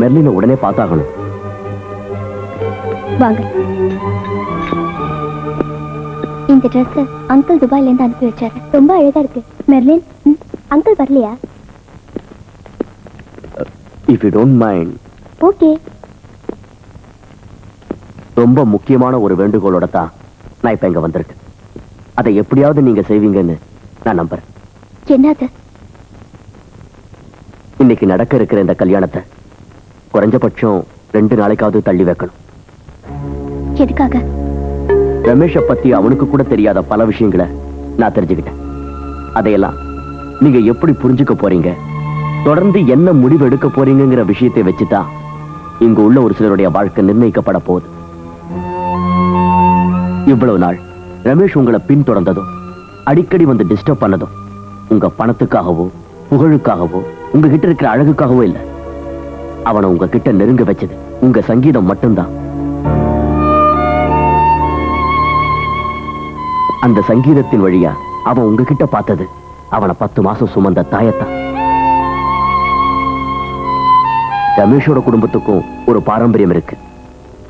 Speaker 7: மெர்லினை உடனே பார்த்தாகணும்.
Speaker 2: வாங்க. இந்த ட்ரெஸ் அங்கிள் துபாயில இருந்து அனுப்பி வச்சாரு. ரொம்ப அழகா இருக்கு. மெர்லின், அங்கிள் வரலையா?
Speaker 7: If you don't mind.
Speaker 2: Okay.
Speaker 7: ரொம்ப முக்கியமான ஒரு வேண்டுகோளோட தான் நான் இப்ப இங்க வந்திருக்கேன். அதை எப்படியாவது நீங்க செய்வீங்கன்னு நான் நம்புறேன்.
Speaker 2: என்னது?
Speaker 7: இன்னைக்கு நடக்க இருக்கிற இந்த கல்யாணத்தை குறைஞ்சபட்சம் 2 நாளைக்காவது தள்ளி வைக்கணும்.
Speaker 2: எதுக்காக?
Speaker 7: ரமேஷை பத்தி அவனுக்கு கூட தெரியாத பல விஷயங்களை நான் தெரிஞ்சுக்கிட்டேன். அதையெல்லாம் நீங்க எப்படி புரிஞ்சுக்க போறீங்க, தொடர்ந்து என்ன முடிவு எடுக்க போறீங்கிற விஷயத்தை வச்சுதான் இங்க உள்ள ஒரு சிலருடைய வாழ்க்கை நிர்ணயிக்கப்பட போகுது. இவ்வளவு நாள் ரமேஷ் உங்களை பின்தொடர்ந்ததும் அடிக்கடி வந்து டிஸ்டர்ப் பண்ணதும் உங்க பணத்துக்காகவோ புகழுக்காகவோ உங்ககிட்ட இருக்கிற அழகுக்காகவோ இல்ல. அவனை உங்ககிட்ட நெருங்க வச்சது உங்க சங்கீதம் மட்டும்தான். அந்த சங்கீதத்தின் வழியா அவன் உங்ககிட்ட பார்த்தது அவனை 10 மாசம் சுமந்த தாயத்தான். ரமேஷோட குடும்பத்துக்கும் ஒரு பாரம்பரியம் இருக்கு.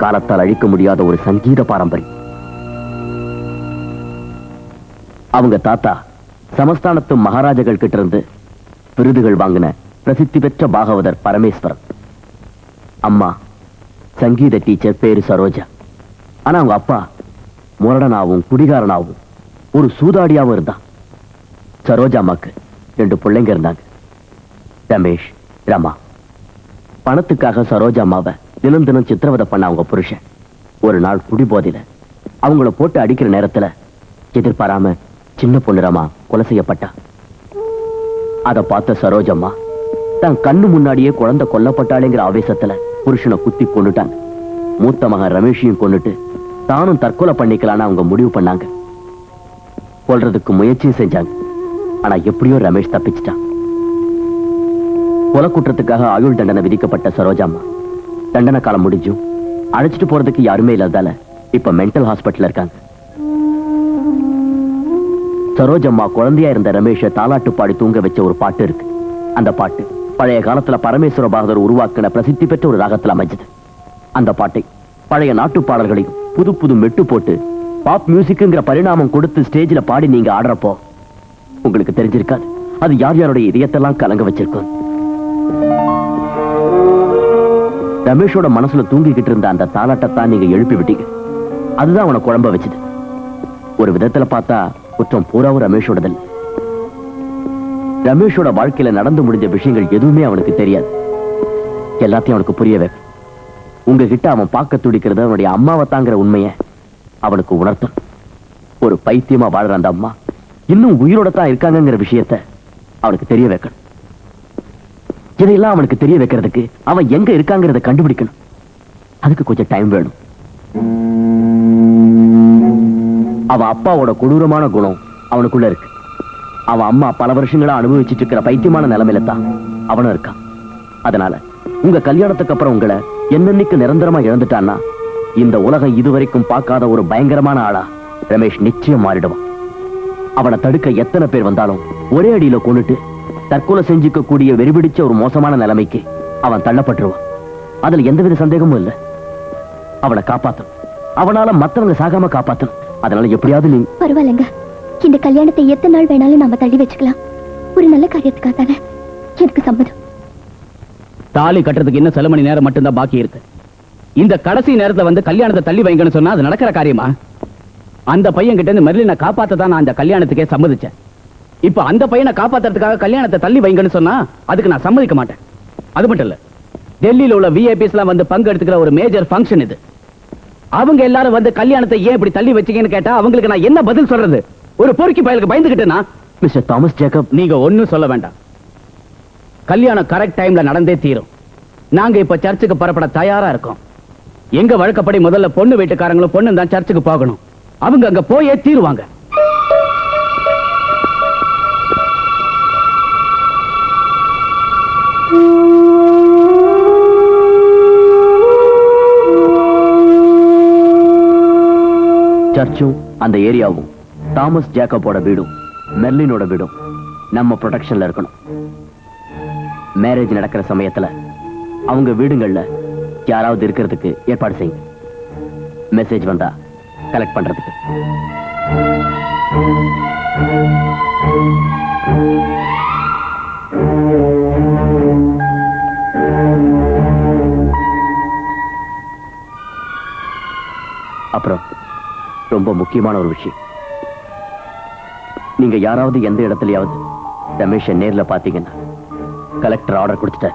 Speaker 7: காலத்தால் அழிக்க முடியாத ஒரு சங்கீத பாரம்பரியம். அவங்க தாத்தா சமஸ்தானத்து மகாராஜர்கள் கிட்ட இருந்து விருதுகள் வாங்கின பிரசித்தி பெற்ற பாகவதர் பரமேஸ்வரன். அம்மா சங்கீத டீச்சர் பேரு சரோஜா. ஆனா அவங்க அப்பா முரடனாவும் குடிகாரனாவும் ஒரு சூதாடியாவும் இருந்தான். சரோஜா அம்மாக்கு 2 பிள்ளைங்க இருந்தாங்க, ரமேஷ், ரமா. பணத்துக்காக சரோஜா அம்மாவை தினம் தினம் சித்திரவதை பண்ண அவங்க புருஷன் ஒரு நாள் குடிபோதையில அவங்கள போட்டு அடிக்கிற நேரத்துல எதிர்பாராம சின்ன பொண்ணு ரமா கொலை செய்யப்பட்டா. அதை பார்த்த சரோஜம்மா தன் கண்ணு முன்னாடியே குழந்தை கொல்லப்பட்டாளேங்கிற ஆவேசத்துல புருஷனை குத்தி கொண்டுட்டாங்க. மூத்த மகன் ரமேஷையும் கொண்டுட்டு தானும் தற்கொலை பண்ணிக்கலான்னு அவங்க முடிவு பண்ணாங்க. கொல்றதுக்கு முயற்சியும் செஞ்சாங்க. ஆனா எப்படியோ ரமேஷ் தப்பிச்சிட்டான். கொலை குற்றத்துக்காக ஆயுள் தண்டனை விதிக்கப்பட்ட சரோஜாம்மா தண்டனை காலம் முடிஞ்சும் அழைச்சிட்டு போறதுக்கு யாருமே இல்லாதால இப்ப மென்டல் ஹாஸ்பிட்டல் இருக்காங்க. சரோஜம்மா குழந்தையா இருந்த ரமேஷை தாலாட்டு பாடி தூங்க வச்ச ஒரு பாட்டு இருக்கு. அந்த பாட்டு பழைய காலத்துல பரமேஸ்வர பாகதர் உருவாக்கின பிரசித்தி பெற்ற ஒரு ராகத்துல அமைஞ்சது. அந்த பாட்டை பழைய நாட்டு பாடல்களையும் புது புது மெட்டு போட்டு பாப் மியூசிக்ங்கிற பரிணாமம் கொடுத்து ஸ்டேஜில் பாடி நீங்க ஆடுறப்போ உங்களுக்கு தெரிஞ்சிருக்காது அது யார் யாருடைய இதயத்தெல்லாம் கலங்க வச்சிருக்கும். ரமேஷோட மனசுல தூங்கிக்கிட்டு இருந்த அந்த தாலாட்டத்தான் நீங்க எழுப்பி விட்டீங்க. அதுதான் அவனை குழம்ப வச்சது. ஒரு விதத்துல பார்த்தா குற்றம் பூராவும் ரமேஷோடதில்லை. ரமேஷோட வாழ்க்கையில நடந்து முடிஞ்ச விஷயங்கள் எதுவுமே அவனுக்கு தெரியாது. எல்லாத்தையும் அவனுக்கு புரிய வைக்க உங்ககிட்ட அவன் பார்க்க துடிக்கிறது அவனுடைய அம்மாவை தாங்கிற உண்மையை அவனுக்கு உணர்த்தும். ஒரு பைத்தியமா வாழ்ற அந்த அம்மா இன்னும் உயிரோட தான் இருக்காங்கிற விஷயத்தை அவனுக்கு தெரிய வைக்கணும். இதையெல்லாம் அவனுக்கு தெரிய வைக்கிறதுக்கு அவன் எங்க இருக்காங்கிறத கண்டுபிடிக்கணும். அதுக்கு கொஞ்சம் டைம் வேணும். அவன் அப்பாவோட கொடூரமான குணம் அவனுக்குள்ள இருக்கு. அவன் அம்மா பல வருஷங்களா அனுபவிச்சுட்டு இருக்கிற பைத்தியமான நிலைமையில தான் அவனும் இருக்கான். அதனால உங்க கல்யாணத்துக்கு அப்புறம் உங்களை என்னன்னைக்கு நிரந்தரமா இழந்துட்டான்னா இந்த உலகம் இதுவரைக்கும் பார்க்காத ஒரு பயங்கரமான ஆளா ரமேஷ் நிச்சயம் மாறிடுவான். அவனை தடுக்க எத்தனை பேர் வந்தாலும் ஒரே அடியில கொண்டுட்டு தற்கொலை செஞ்சுக்க கூடிய வெறிபிடிச்ச ஒரு மோசமான நிலைமைக்கு அவன் தள்ளப்பட்டுருவான். அதுல எந்தவித சந்தேகமும் இல்லை. அவனை காப்பாத்தணும். அவனால மத்தவங்க சாகாம காப்பாத்தணும். அதனால எப்படியாவது நீ
Speaker 2: பரவாயில்லைங்க, இந்த கல்யாணத்தை எத்தனை நாள் வேணாலும் நாம தள்ளி வச்சுக்கலாம். ஒரு நல்ல காரியத்துக்காக தானே. எனக்கு சம்மதம்.
Speaker 1: தாலி கட்டுறதுக்கு இன்னும் சில மணி நேரம் மட்டும்தான் பாக்கி இருக்கு. இந்த கடைசி நேரத்துல வந்து கல்யாணத்தை தள்ளி வைங்கன்னு சொன்னா அது நடக்கிற காரியமா? அந்த பையன் கிட்ட இருந்து மெர்லினை காப்பாத்த தான் நான் அந்த கல்யாணத்துக்கே சம்மதிச்சேன். இப்ப அந்த பையனை காப்பாத்துறதுக்காக கல்யாணத்தை தள்ளி வைங்கன்னு சொன்னா அதுக்கு நான் சம்மதிக்க மாட்டேன். அது மட்டும் இல்ல, டெல்லியில உள்ள விஐபிஸ் எல்லாம் வந்து பங்கு எடுத்துக்கிற ஒரு மேஜர் ஃபங்க்ஷன் இது. அவங்க எல்லாரும் வந்து கல்யாணத்தை ஏன் இப்படி தள்ளி வச்சீங்கன்னு கேட்டா அவங்களுக்கு நான் என்ன பதில் சொல்றது? ஒரு பொறுக்கி பயலுக்கு பயந்துகிட்டேனா?
Speaker 7: மிஸ்டர் தாமஸ் ஜேக்கப்,
Speaker 1: நீங்க ஒண்ணும் சொல்ல வேண்டாம். கல்யாணம் கரெக்ட் டைம்ல நடந்தே தீரும். நாங்க இப்ப சர்ச்சுக்கு புறப்பட தயாரா இருக்கோம். எங்க வழக்கப்படி முதல்ல பொண்ணு வீட்டுக்காரங்களும் பொண்ணு தான் சர்ச்சுக்கு போகணும். அவங்க அங்க போயே தீருவாங்க.
Speaker 7: சர்ச்சும் அந்த ஏரியாவும் தாமஸ் ஜேக்கப்போட வீடும் மெர்லினோட வீடும் நம்ம ப்ரொடெக்ஷன்ல இருக்கணும். மேரேஜ் நடக்கிற சமயத்துல அவங்க வீடுகள்ல யாராவது இருக்கிறதுக்கு ஏற்பாடு செய்யுங்க. மெசேஜ் வந்தா கலெக்ட் பண்றதுக்கு. அப்புறம் ரொம்ப முக்கியமான ஒரு விஷயம், நீங்க யாராவது எந்த இடத்துலயாவது ரமேஷை நேர்ல பாத்தீங்கன்னா கலெக்டர் ஆர்டர் கொடுத்துட்ட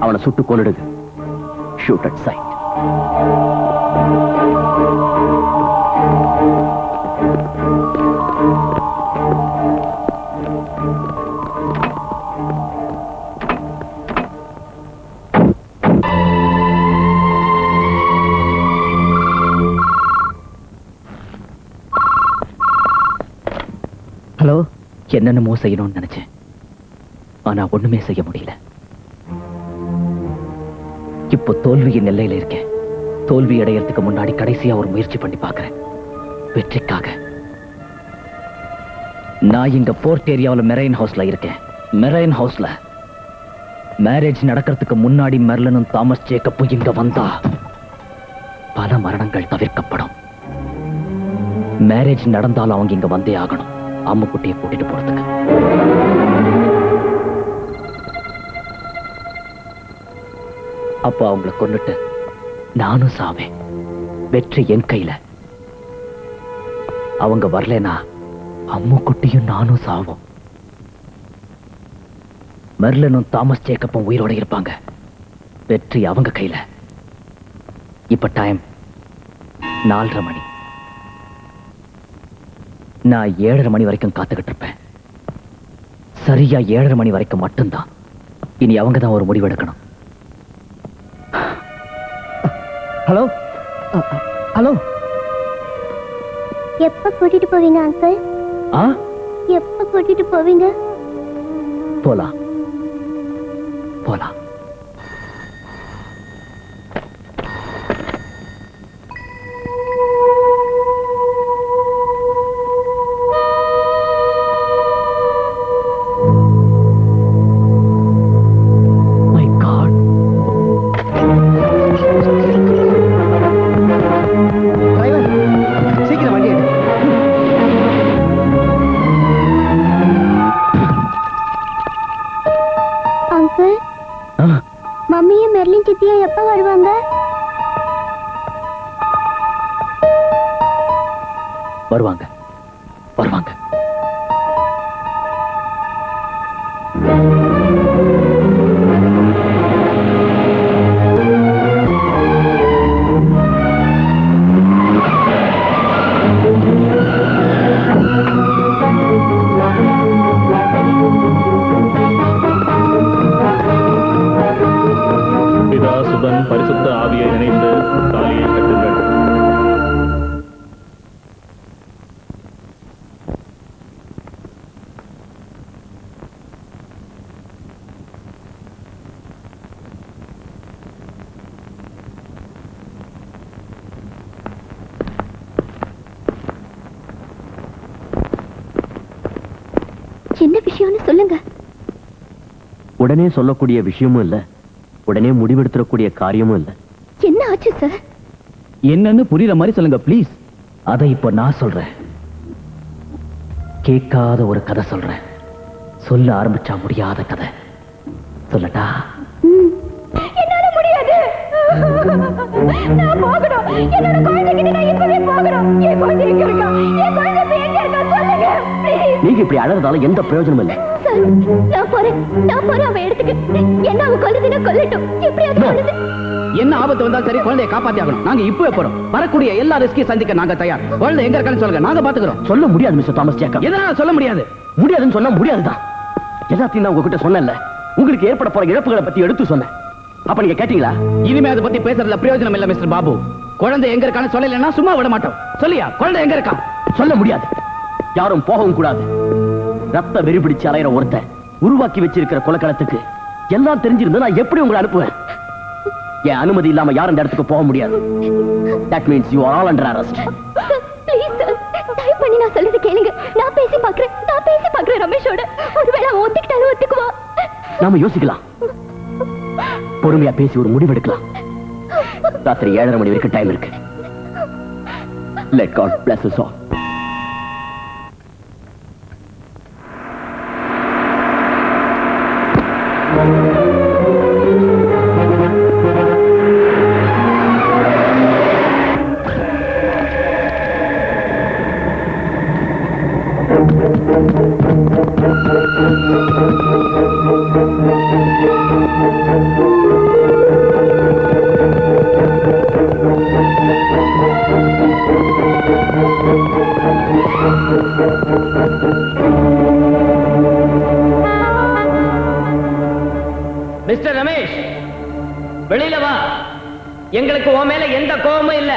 Speaker 7: அவனை சுட்டு கொன்னுடுங்க. Shoot at sight.
Speaker 6: ஹலோ. என்னென்னமோ செய்யணும்னு நினைச்சேன், ஆனா ஒண்ணுமே செய்ய முடியல. இப்போ தோல்வியின் எல்லையில இருக்கேன். தோல்வி அடையறதுக்கு முன்னாடி கடைசியா ஒரு முயற்சி பண்ணி பார்க்கிறேன். வெற்றிக்காக.
Speaker 7: நான் இங்க போர்ட் ஏரியாவில் மெரைன் ஹவுஸ்ல இருக்கேன். மெரைன் ஹவுஸ்ல மேரேஜ் நடக்கிறதுக்கு முன்னாடி மெர்லினும் தாமஸ் ஜேக்கப்பும் இங்க வந்தா பல மரணங்கள் தவிர்க்கப்படும். மேரேஜ் நடந்தாலும் அவங்க இங்க வந்தே ஆகணும், அம்முக்குட்டியை கூட்டிட்டு போறதுக்கு. அப்ப அவங்களை கொன்னுட்டு நானும் சாவேன். வெற்றி என் கையில. அவங்க வரலனா அம்முக்குட்டியும் நானும் சாவோம். மெர்லினும் தாமஸ் ஜேக்கப்பும் உயிரோட இருப்பாங்க. வெற்றி அவங்க கையில. இப்ப டைம் 4:30 மணி. நான் 7:30 மணி வரைக்கும் காத்துக்கிட்டு இருப்பேன். சரியா 7:30 மணி வரைக்கும் மட்டும்தான். இனி அவங்க தான் ஒரு முடிவெடுக்கணும்.
Speaker 9: ஹலோ ஹலோ,
Speaker 2: எப்ப கூட்டிட்டு போவீங்க அங்கிள்? எப்ப கூட்டிட்டு போவீங்க?
Speaker 7: போலாம் போலாம். My God.
Speaker 9: டிரைவர், சீக்கிரம் வண்டி எடு.
Speaker 2: அங்கிள்,
Speaker 7: ஆ,
Speaker 2: மம்மியும் மெர்லின் சித்தியும் எப்ப வருவாங்க?
Speaker 7: வருவாங்க வருவாங்க.
Speaker 5: பிதா சுதன் பரிசுத்த ஆவியை நினைத்து தாலியை கட்டுங்கள்.
Speaker 2: என்ன விஷயம்னு சொல்லுங்க.
Speaker 3: உடனே சொல்லக்கூடிய விஷயமும் இல்ல, உடனே முடிவெடுத்துடக்கூடிய காரியமும் இல்ல.
Speaker 2: என்ன ஆச்சு சார்?
Speaker 7: என்னன்னு புரியுற மாதிரி சொல்லுங்க ப்ளீஸ். அதை இப்போ நான் சொல்றேன். கேட்காத ஒரு கதை சொல்றேன். சொல்ல ஆரம்பிச்சா முடியாத கதை. சொல்லட்டா?
Speaker 2: என்னால முடியாது. நான் போகணும். என்னோட குழந்தை கிட்ட நான் இப்பவே போகணும். என் குழந்தை எங்க இருக்கா? என் குழந்தை இப்ப எங்க இருக்கா? சொல்லுங்க please.
Speaker 3: நீங்க இப்படி அழறதால எந்த பிரயோஜனமும் இல்ல.
Speaker 2: சார், நான் போறேன் அவ எடுத்துக்கு. என்ன அவ கொல்லுதுன்னா கொல்லட்டும். எப்படியாவது கொல்லுது.
Speaker 8: என்ன ஆபத்து வந்தாலும் சரி, குழந்தையை காப்பாத்தி ஆகணும். நாங்க இப்பவே போறோம். வரக்கூடிய எல்லா ரிஸ்கையும் சந்திக்க நாங்க தயார். குழந்தை எங்க இருக்கான்னு சொல்லுங்க, நாங்க பாத்துக்கிறோம்.
Speaker 3: சொல்ல முடியாது மிஸ்டர் தாமஸ் ஜேக்கப்.
Speaker 8: எதனால சொல்ல முடியாது?
Speaker 3: முடியாதுன்னு சொன்னா முடியாதுதான். எல்லாத்தையும் நான் உங்ககிட்ட சொன்னேன்ல. உங்களுக்கு ஏற்பட போற இழப்புகளை பத்தி எடுத்து சொன்னேன். அப்ப நீங்க கேட்டீங்களா?
Speaker 8: இனிமே அதை பத்தி பேசுறதுல பிரயோஜனம் இல்ல மிஸ்டர் பாபு. குழந்தை எங்க இருக்கான்னு சொல்லலைன்னா சும்மா விட மாட்டோம். சொல்லியா குழந்தை எங்க இருக்கா?
Speaker 3: சொல்ல முடியாது. யாரும் போகவும் கூடாது. ரத்த வெறி பிடிச்சு அலையிற ஒருத்தன் உருவாக்கி வச்சிருக்கிற கொலைக்களத்துக்கு எல்லாம் தெரிஞ்சிருந்து நான் எப்படி உங்களை அனுப்புவேன்? என் அனுமதி இல்லாம யாரும் அந்த இடத்துக்கு போக முடியாது. That means you are all under arrest.
Speaker 2: Please sir, தயவு பண்ணி நான் சொல்றது கேளுங்க. நான் பேசி பார்க்கறேன் ரமேஷோட. ஒருவேளை அவன் ஒத்துக்கிட்டாலும் ஒத்துக்குவா.
Speaker 3: நாம யோசிக்கலாம், பொறுமையா பேசி ஒரு முடிவெடுக்கலாம். ராத்திரி 7:30 மணி வரைக்கும் டைம் இருக்கு. Let God bless us all. Mister Ramesh, வெளியில வா. எங்களுக்கு உன் மேல எந்த கோபமும் இல்ல.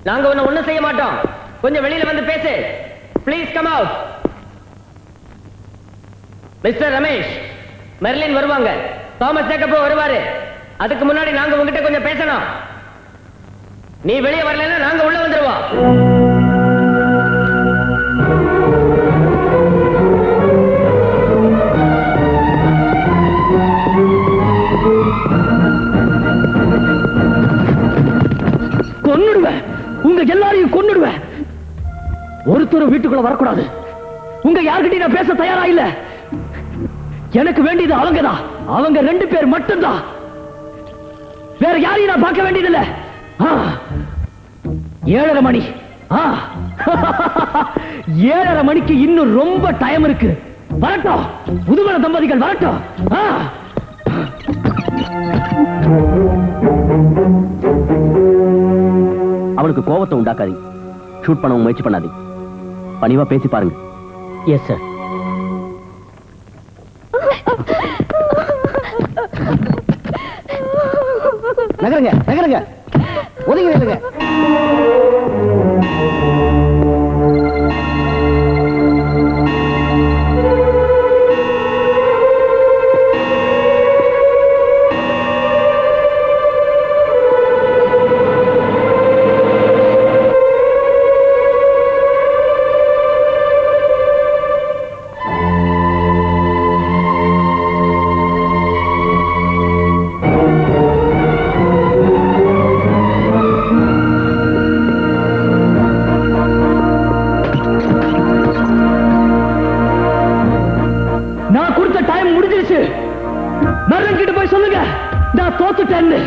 Speaker 3: நாங்க உன்னை ஒண்ணும் செய்ய மாட்டோம். கொஞ்சம் வெளியில வந்து பேசு. Please come out. Mister Ramesh, Merlin வருவாங்க, தாமஸ் ஜேக்கப் வருவாரு. அதுக்கு முன்னாடி நாங்க உங்ககிட்ட கொஞ்சம் பேசணும். நீ வெளியே வரலன்னா நாங்க உள்ள வந்துருவோம்.
Speaker 7: ஒருத்தரும் வீட்டுக்குள்ள வரக்கூடாது. உங்க யார்கிட்டயும் நான் பேச தயாரா இல்ல. எனக்கு வேண்டியது அவங்கதான். அவங்க 2 பேர் மட்டும்தான். வேற யாரையும் நான் பார்க்க வேண்டியதில்லை. 7:30 மணி. 7:30 மணிக்கு இன்னும் ரொம்ப டைம் இருக்கு. வரட்டும், புதுமண தம்பதிகள் வரட்டும்.
Speaker 3: அவனுக்கு கோபத்தை உண்டாக்காதீங்க. ஷூட் பண்ண முயற்சி பண்ணாதீங்க. பணிவா பேசி பாருங்க.
Speaker 7: Yes sir.
Speaker 9: நகருங்க நகருங்க, ஒதுங்கி நில்லுங்க.
Speaker 7: நான் கொடுத்த டைம் முடிஞ்சிருச்சு. நரங்கிட்ட போய் சொல்லுங்க நான் தோத்துட்டேன்னு.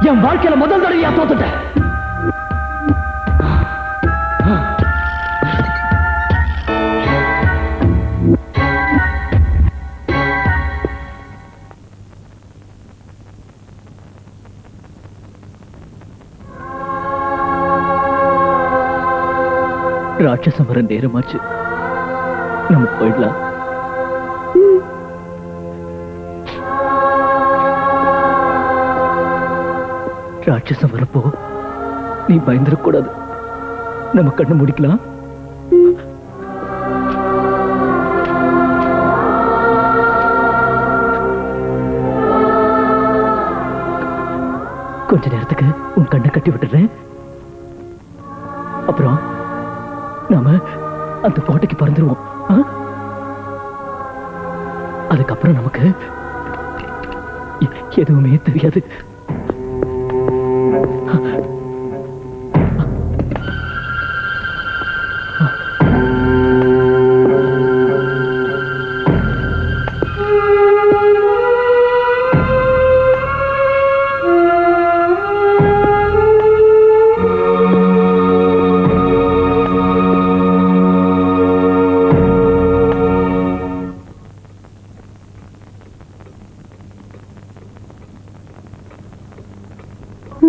Speaker 7: என் வாழ்க்கையில முதல் தடவையா தோத்துட்டேன்.
Speaker 6: ராட்சசம் வர நேரமாச்சு. நம்ம போயிடலாம். ராட்சசம் வரப்போ நீ பயந்துடக்கூடாது. நம்ம கண்ணு முடிக்கலாம். கொஞ்ச நேரத்துக்கு உன் கண்ணை கட்டி விட்டுறேன். அப்புறம் நாம அந்த கோட்டைக்கு பறந்துருவோம். அதுக்கப்புறம் நமக்கு எதுவுமே தெரியாது.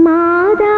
Speaker 2: மாதா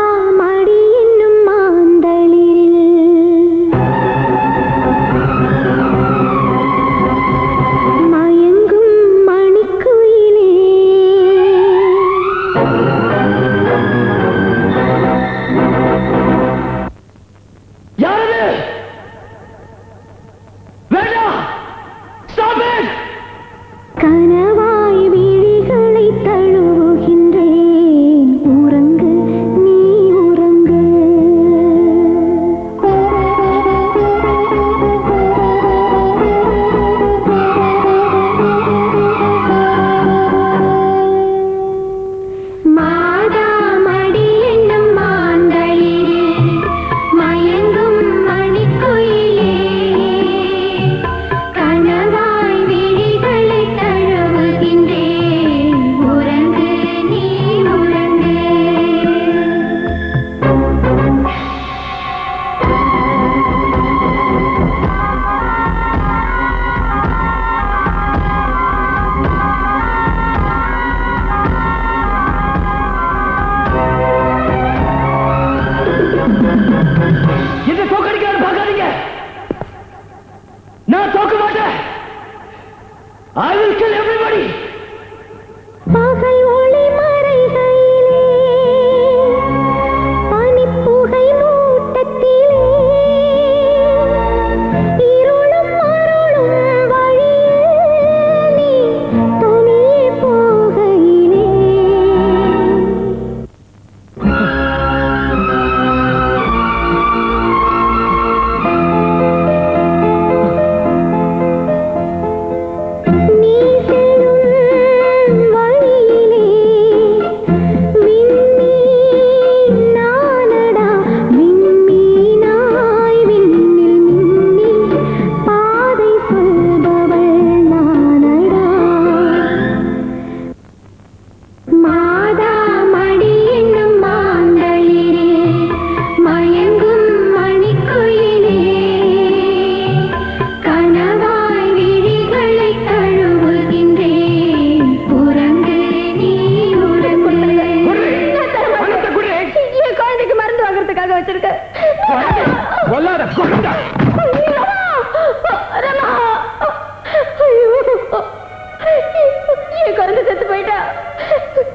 Speaker 4: போயிட்டா.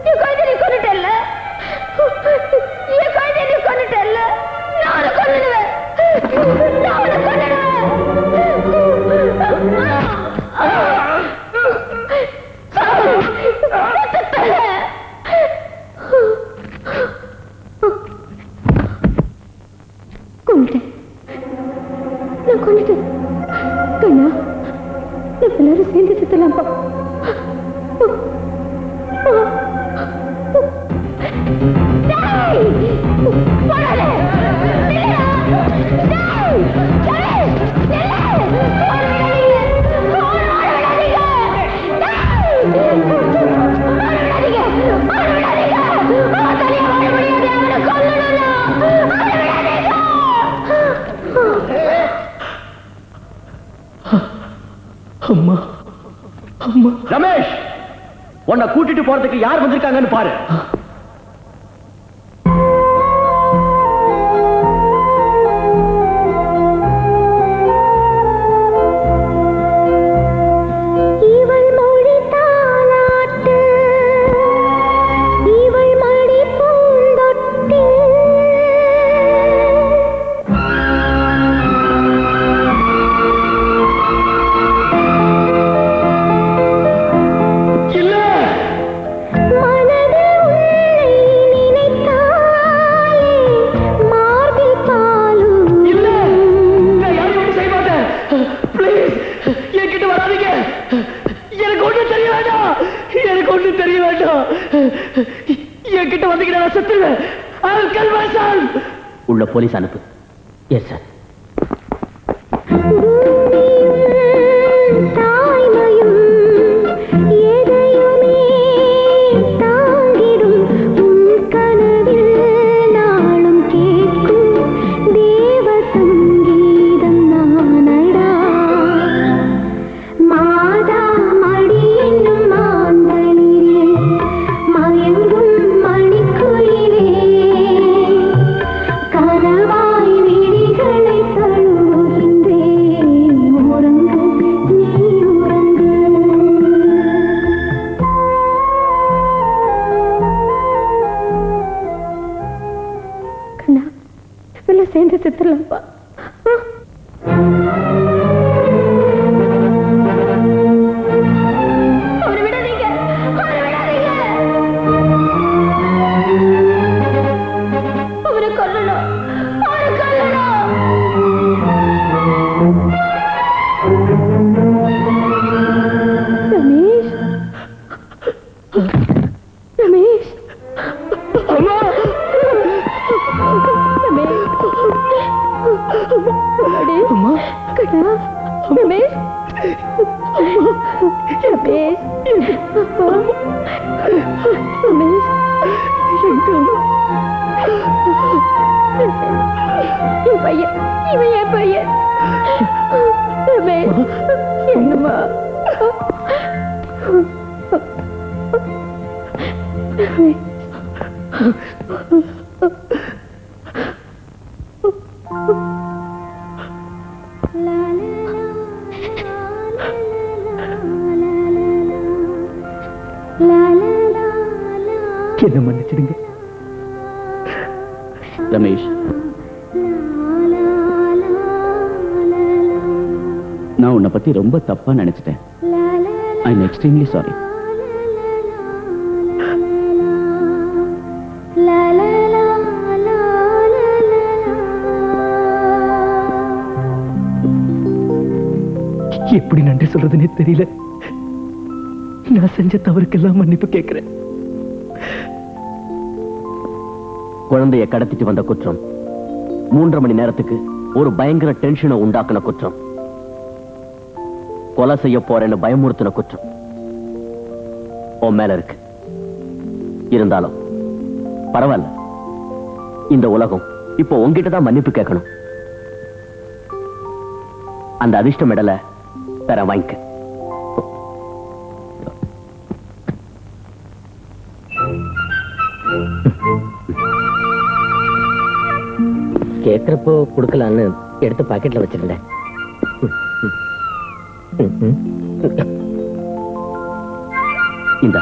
Speaker 4: என் குழந்தை நீ கொண்டுட்டல்ல, என் குழந்தை நீ கொண்டுட்டல்ல, நான் அவனை கொன்னுடுவேன், நான் அவனை கொன்னுடுவேன். கொண்டுட்டேன், நான் கொண்டுட்டேன். கண்ணா, நம்ம எல்லாரும் சேர்ந்து செத்தலாம்பா.
Speaker 6: அம்மா, அம்மா. ரமேஷ், உன்னை கூட்டிட்டு போறதுக்கு யார் வந்திருக்காங்கன்னு பாரு. உள்ள போலீஸ் அனுப்பு. Yes sir.
Speaker 4: சேர்ந்து செத்துடலாம்ப்பா. அவரை விடாதீங்க, அவரை விடாதீங்க. அவரை கொல்லணும், அவரை கொல்லணும். ரமேஷ், ரமேஷ், அம்மா,
Speaker 6: அம்மா,
Speaker 4: கண்ணா, ரமேஷ், ரமேஷ், அப்பா, ரமேஷ், என் பையன், இவன் என் பையன். ரமேஷ், என்னம்மா?
Speaker 6: என்ன மன்னிச்சிடுங்க ரமேஷ். நான் உன்னை பத்தி ரொம்ப தப்பா நினைச்சிட்டேன். I am extremely sorry. எப்படி நன்றி சொல்றதுன்னே தெரியல. நான் செஞ்ச தவறுக்கெல்லாம் மன்னிப்பு கேட்கிறேன்.
Speaker 3: குழந்தைய கடத்திட்டு வந்த குற்றம், 3.5 மணி நேரத்துக்கு ஒரு பயங்கர டென்ஷனை உண்டாக்குன குற்றம், கொலை செய்ய போறேன்னு பயமுறுத்தின குற்றம் உன் மேல இருக்கு. இருந்தாலும் பரவாயில்ல, இந்த உலகம் இப்போ உங்ககிட்ட தான் மன்னிப்பு கேட்கணும். அந்த அதிர்ஷ்ட மெடலை தர வாங்கிக்க. கேட்கிறப்போ கொடுக்கலான்னு எடுத்து பாக்கெட்ல வச்சிருந்தேன். இந்த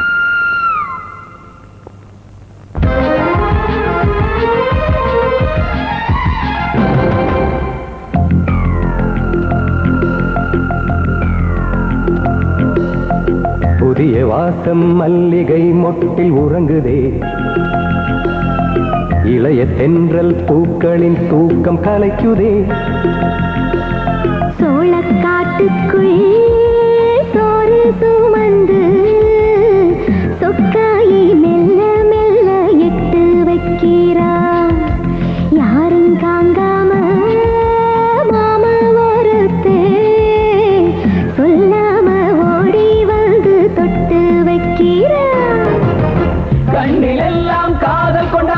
Speaker 10: மல்லிய வாசம் மல்லிகை மொட்டில் உறங்குதே, இளைய தென்றல் பூக்களின் தூக்கம் கலைக்குதே.
Speaker 2: சோளக்காட்டுக்குள் சோறு சுமந்து சொக்காயை மெல்ல மெல்ல எட்டு வைக்கிறா. யாரும் காங்காம மாமா ஒருத்தே சொல்லாம ஓடி வந்து தொட்டு வைக்கிறா.
Speaker 1: கண்ணிலெல்லாம் காதல் கொண்ட